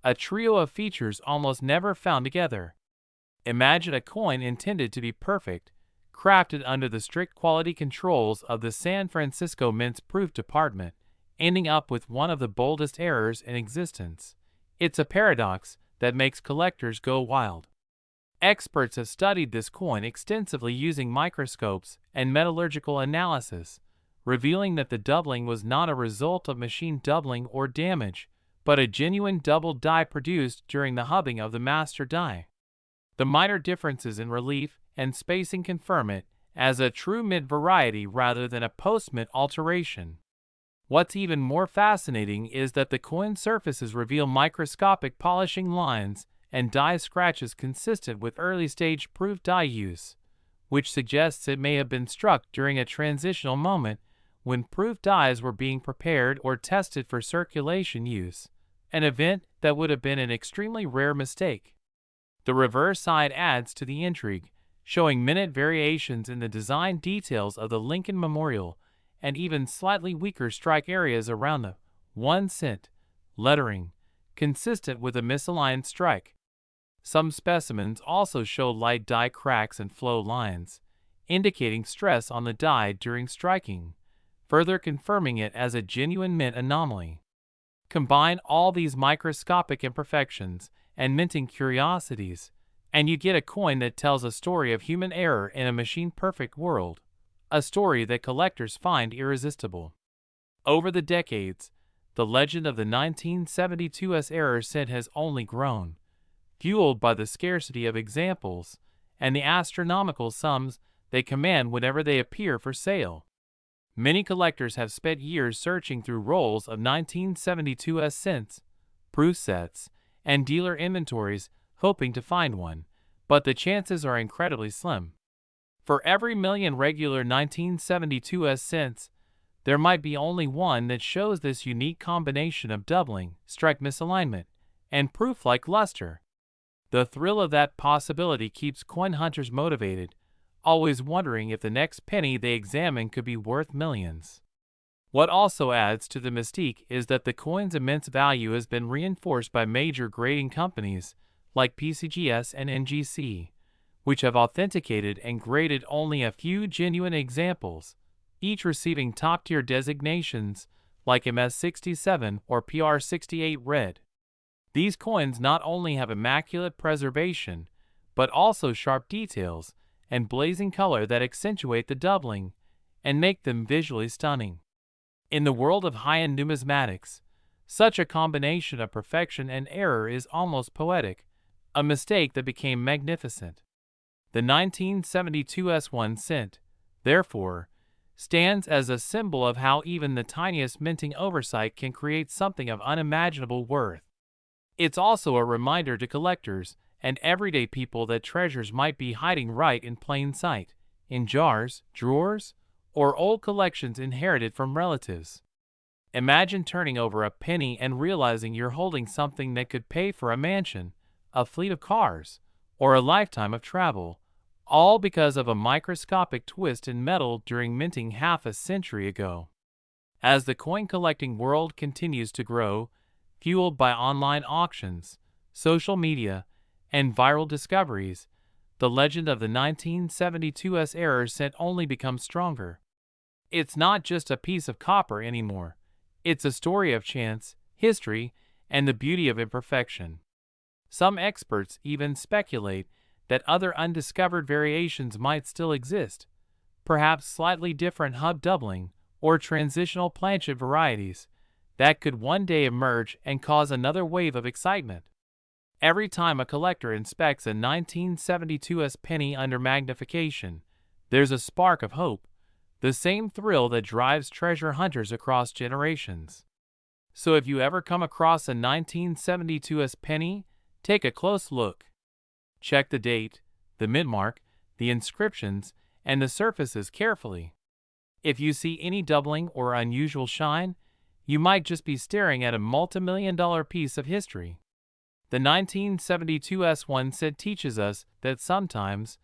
a trio of features almost never found together. Imagine a coin intended to be perfect, crafted under the strict quality controls of the San Francisco Mint's proof department, ending up with one of the boldest errors in existence. It's a paradox that makes collectors go wild. Experts have studied this coin extensively using microscopes and metallurgical analysis, revealing that the doubling was not a result of machine doubling or damage, but a genuine doubled die produced during the hubbing of the master die. The minor differences in relief and spacing confirm it as a true mint variety rather than a post-mint alteration. What's even more fascinating is that the coin surfaces reveal microscopic polishing lines and die scratches consistent with early-stage proof die use, which suggests it may have been struck during a transitional moment when proof dies were being prepared or tested for circulation use, an event that would have been an extremely rare mistake. The reverse side adds to the intrigue, showing minute variations in the design details of the Lincoln Memorial and even slightly weaker strike areas around the 1 cent lettering, consistent with a misaligned strike. Some specimens also show light die cracks and flow lines, indicating stress on the die during striking, further confirming it as a genuine mint anomaly. Combine all these microscopic imperfections and minting curiosities, and you get a coin that tells a story of human error in a machine-perfect world, a story that collectors find irresistible. Over the decades, the legend of the 1972's error cent has only grown, fueled by the scarcity of examples and the astronomical sums they command whenever they appear for sale. Many collectors have spent years searching through rolls of 1972's cents, proof sets, and dealer inventories hoping to find one, but the chances are incredibly slim. For every million regular 1972's cents, there might be only one that shows this unique combination of doubling, strike misalignment, and proof-like luster. The thrill of that possibility keeps coin hunters motivated, always wondering if the next penny they examine could be worth millions. What also adds to the mystique is that the coin's immense value has been reinforced by major grading companies like PCGS and NGC, which have authenticated and graded only a few genuine examples, each receiving top-tier designations like MS67 or PR68 Red. These coins not only have immaculate preservation, but also sharp details and blazing color that accentuate the doubling and make them visually stunning. In the world of high-end numismatics, such a combination of perfection and error is almost poetic, a mistake that became magnificent. The 1972's 1 cent, therefore, stands as a symbol of how even the tiniest minting oversight can create something of unimaginable worth. It's also a reminder to collectors and everyday people that treasures might be hiding right in plain sight, in jars, drawers, or old collections inherited from relatives. Imagine turning over a penny and realizing you're holding something that could pay for a mansion, a fleet of cars, or a lifetime of travel, all because of a microscopic twist in metal during minting half a century ago. As the coin collecting world continues to grow, fueled by online auctions, social media, and viral discoveries, the legend of the 1972's error cent only becomes stronger. It's not just a piece of copper anymore. It's a story of chance, history, and the beauty of imperfection. Some experts even speculate that other undiscovered variations might still exist, perhaps slightly different hub doubling or transitional planchet varieties that could one day emerge and cause another wave of excitement. Every time a collector inspects a 1972's penny under magnification, there's a spark of hope, the same thrill that drives treasure hunters across generations. So if you ever come across a 1972's penny, take a close look. Check the date, the mint mark, the inscriptions, and the surfaces carefully. If you see any doubling or unusual shine, you might just be staring at a multi-million-dollar piece of history. The 1972 S1 cent teaches us that sometimes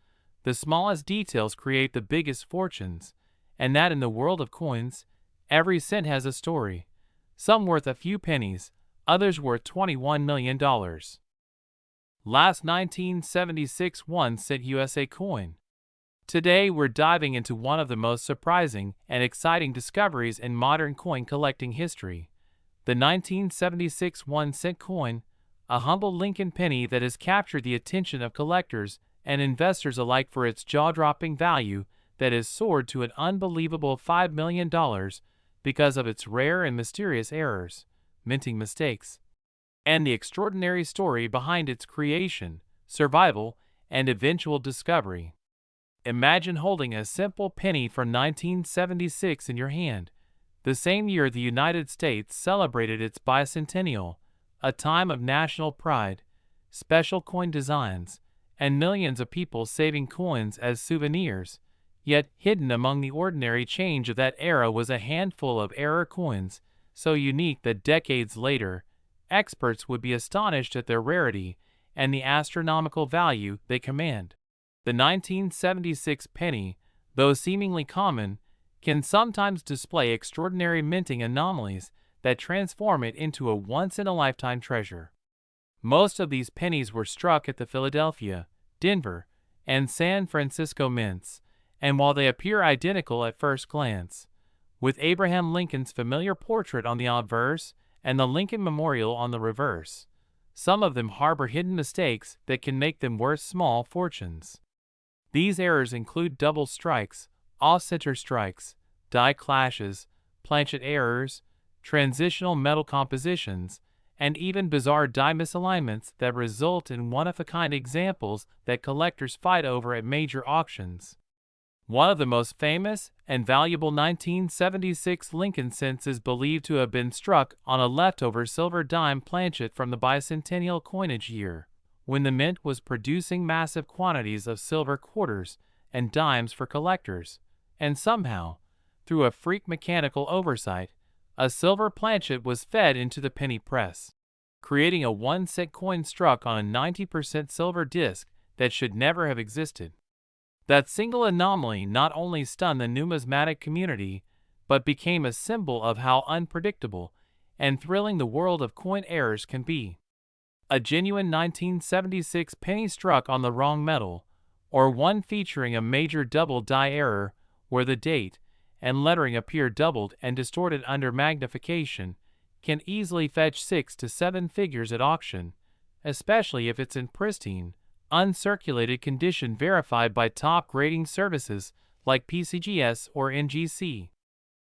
the smallest details create the biggest fortunes, and that in the world of coins, every cent has a story, some worth a few pennies, others worth $21 million. Last 1976 1 cent USA coin. Today we're diving into one of the most surprising and exciting discoveries in modern coin collecting history. The 1976 1 cent coin, a humble Lincoln penny that has captured the attention of collectors and investors alike for its jaw-dropping value that has soared to an unbelievable $5 million because of its rare and mysterious errors, minting mistakes, and the extraordinary story behind its creation, survival, and eventual discovery. Imagine holding a simple penny from 1976 in your hand, the same year the United States celebrated its bicentennial, a time of national pride, special coin designs, and millions of people saving coins as souvenirs. Yet hidden among the ordinary change of that era was a handful of error coins, so unique that decades later, experts would be astonished at their rarity and the astronomical value they command. The 1976 penny, though seemingly common, can sometimes display extraordinary minting anomalies that transform it into a once-in-a-lifetime treasure. Most of these pennies were struck at the Philadelphia, Denver, and San Francisco mints, and while they appear identical at first glance, with Abraham Lincoln's familiar portrait on the obverse and the Lincoln Memorial on the reverse, some of them harbor hidden mistakes that can make them worth small fortunes. These errors include double strikes, off-center strikes, die clashes, planchet errors, transitional metal compositions, and even bizarre die misalignments that result in one-of-a-kind examples that collectors fight over at major auctions. One of the most famous and valuable 1976 Lincoln cents is believed to have been struck on a leftover silver dime planchet from the bicentennial coinage year, when the mint was producing massive quantities of silver quarters and dimes for collectors, and somehow, through a freak mechanical oversight, a silver planchet was fed into the penny press, creating a 1 cent coin struck on a 90% silver disc that should never have existed. That single anomaly not only stunned the numismatic community, but became a symbol of how unpredictable and thrilling the world of coin errors can be. A genuine 1976 penny struck on the wrong metal, or one featuring a major double die error where the date and lettering appear doubled and distorted under magnification, can easily fetch 6 to 7 figures at auction, especially if it's in pristine, uncirculated condition verified by top grading services like PCGS or NGC.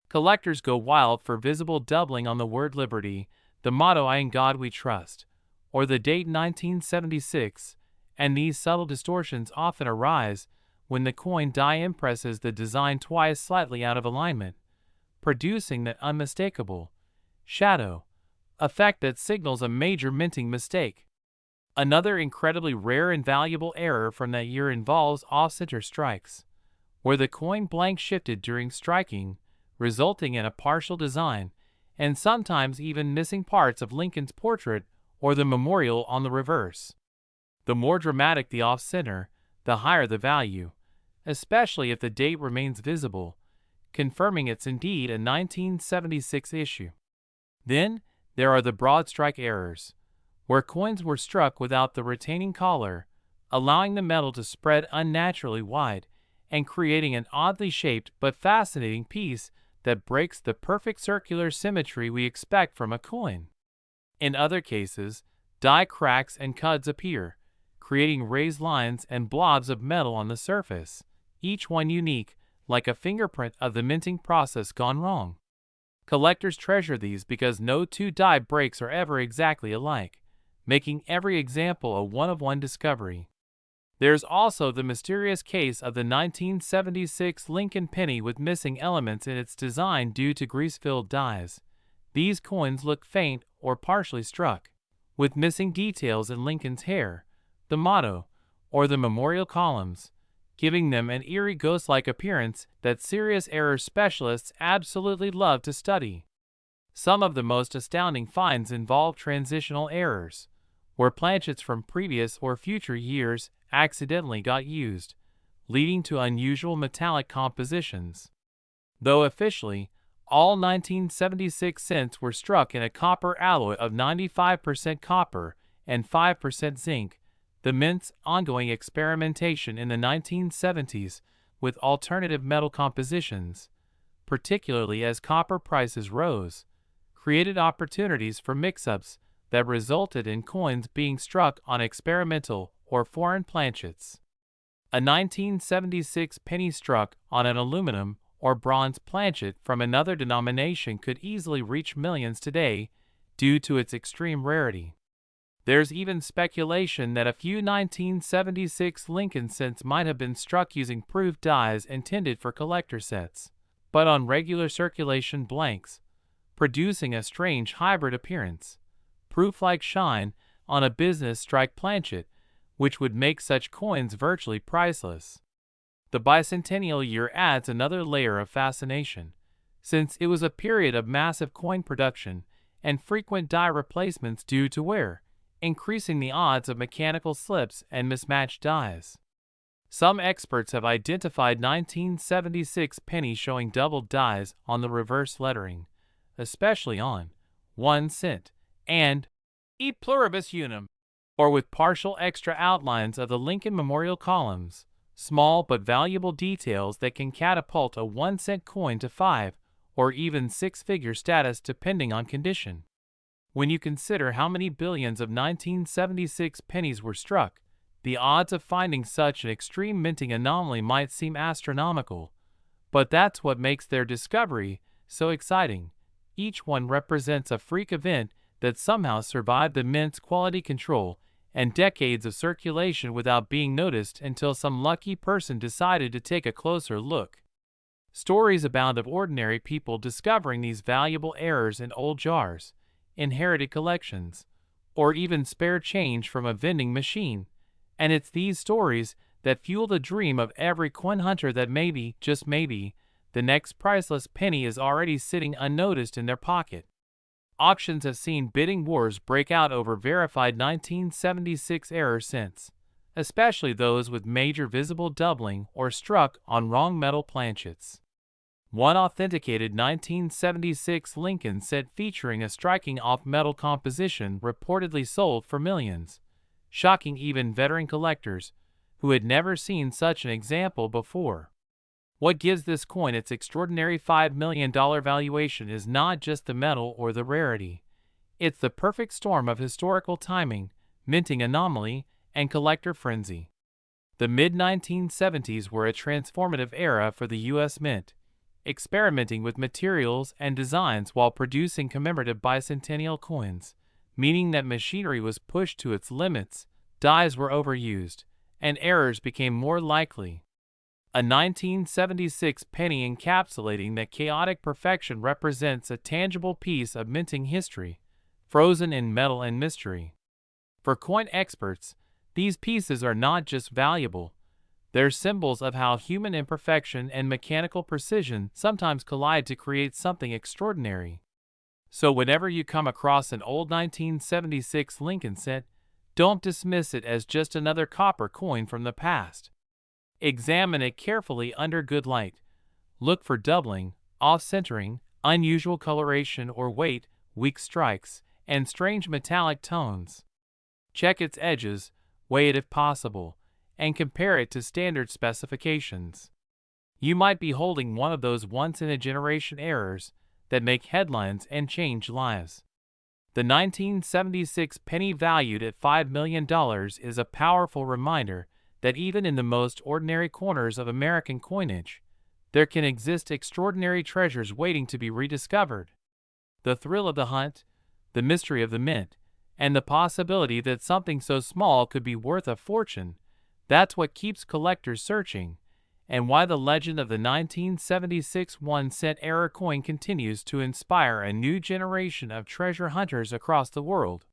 Collectors go wild for visible doubling on the word liberty, the motto "In God We Trust," or the date 1976, and these subtle distortions often arise when the coin die impresses the design twice slightly out of alignment, producing that unmistakable shadow effect that signals a major minting mistake. Another incredibly rare and valuable error from that year involves off-center strikes, where the coin blank shifted during striking, resulting in a partial design, and sometimes even missing parts of Lincoln's portrait or the memorial on the reverse. The more dramatic the off-center, the higher the value, especially if the date remains visible, confirming it's indeed a 1976 issue. Then, there are the broad strike errors, where coins were struck without the retaining collar, allowing the metal to spread unnaturally wide and creating an oddly shaped but fascinating piece that breaks the perfect circular symmetry we expect from a coin. In other cases, die cracks and cuds appear, creating raised lines and blobs of metal on the surface, each one unique, like a fingerprint of the minting process gone wrong. Collectors treasure these because no two die breaks are ever exactly alike, making every example a one-of-one discovery. There's also the mysterious case of the 1976 Lincoln penny with missing elements in its design due to grease-filled dies. These coins look faint or partially struck, with missing details in Lincoln's hair, the motto, or the memorial columns, giving them an eerie ghost-like appearance that serious error specialists absolutely love to study. Some of the most astounding finds involve transitional errors, where planchets from previous or future years accidentally got used, leading to unusual metallic compositions. Though officially, all 1976 cents were struck in a copper alloy of 95% copper and 5% zinc, the mint's ongoing experimentation in the 1970s with alternative metal compositions, particularly as copper prices rose, created opportunities for mix-ups that resulted in coins being struck on experimental or foreign planchets. A 1976 penny struck on an aluminum or bronze planchet from another denomination could easily reach millions today due to its extreme rarity. There's even speculation that a few 1976 Lincoln cents might have been struck using proof dies intended for collector sets, but on regular circulation blanks, producing a strange hybrid appearance, proof-like shine on a business strike planchet, which would make such coins virtually priceless. The bicentennial year adds another layer of fascination, since it was a period of massive coin production and frequent die replacements due to wear, increasing the odds of mechanical slips and mismatched dies. Some experts have identified 1976 pennies showing doubled dies on the reverse lettering, especially on 1 cent and E pluribus unum, or with partial extra outlines of the Lincoln Memorial columns, small but valuable details that can catapult a 1-cent coin to 5 or even 6-figure status depending on condition. When you consider how many billions of 1976 pennies were struck, the odds of finding such an extreme minting anomaly might seem astronomical, but that's what makes their discovery so exciting. Each one represents a freak event that somehow survived the mint's quality control and decades of circulation without being noticed until some lucky person decided to take a closer look. Stories abound of ordinary people discovering these valuable errors in old jars, inherited collections, or even spare change from a vending machine, and it's these stories that fuel the dream of every coin hunter that maybe, just maybe, the next priceless penny is already sitting unnoticed in their pocket. Auctions have seen bidding wars break out over verified 1976 error cents, especially those with major visible doubling or struck on wrong metal planchets. One authenticated 1976 Lincoln cent featuring a striking off-metal composition reportedly sold for millions, shocking even veteran collectors who had never seen such an example before. What gives this coin its extraordinary $5 million valuation is not just the metal or the rarity. It's the perfect storm of historical timing, minting anomaly, and collector frenzy. The mid-1970s were a transformative era for the U.S. Mint, experimenting with materials and designs while producing commemorative bicentennial coins, meaning that machinery was pushed to its limits, dies were overused, and errors became more likely. A 1976 penny encapsulating that chaotic perfection represents a tangible piece of minting history, frozen in metal and mystery. For coin experts, these pieces are not just valuable, they're symbols of how human imperfection and mechanical precision sometimes collide to create something extraordinary. So whenever you come across an old 1976 Lincoln cent, don't dismiss it as just another copper coin from the past. Examine it carefully under good light. Look for doubling, off-centering, unusual coloration or weight, weak strikes, and strange metallic tones. Check its edges, weigh it if possible, and compare it to standard specifications. You might be holding one of those once-in-a-generation errors that make headlines and change lives. The 1976 penny valued at $5 million is a powerful reminder that even in the most ordinary corners of American coinage, there can exist extraordinary treasures waiting to be rediscovered. The thrill of the hunt, the mystery of the mint, and the possibility that something so small could be worth a fortune, that's what keeps collectors searching, and why the legend of the 1976 1-cent error coin continues to inspire a new generation of treasure hunters across the world.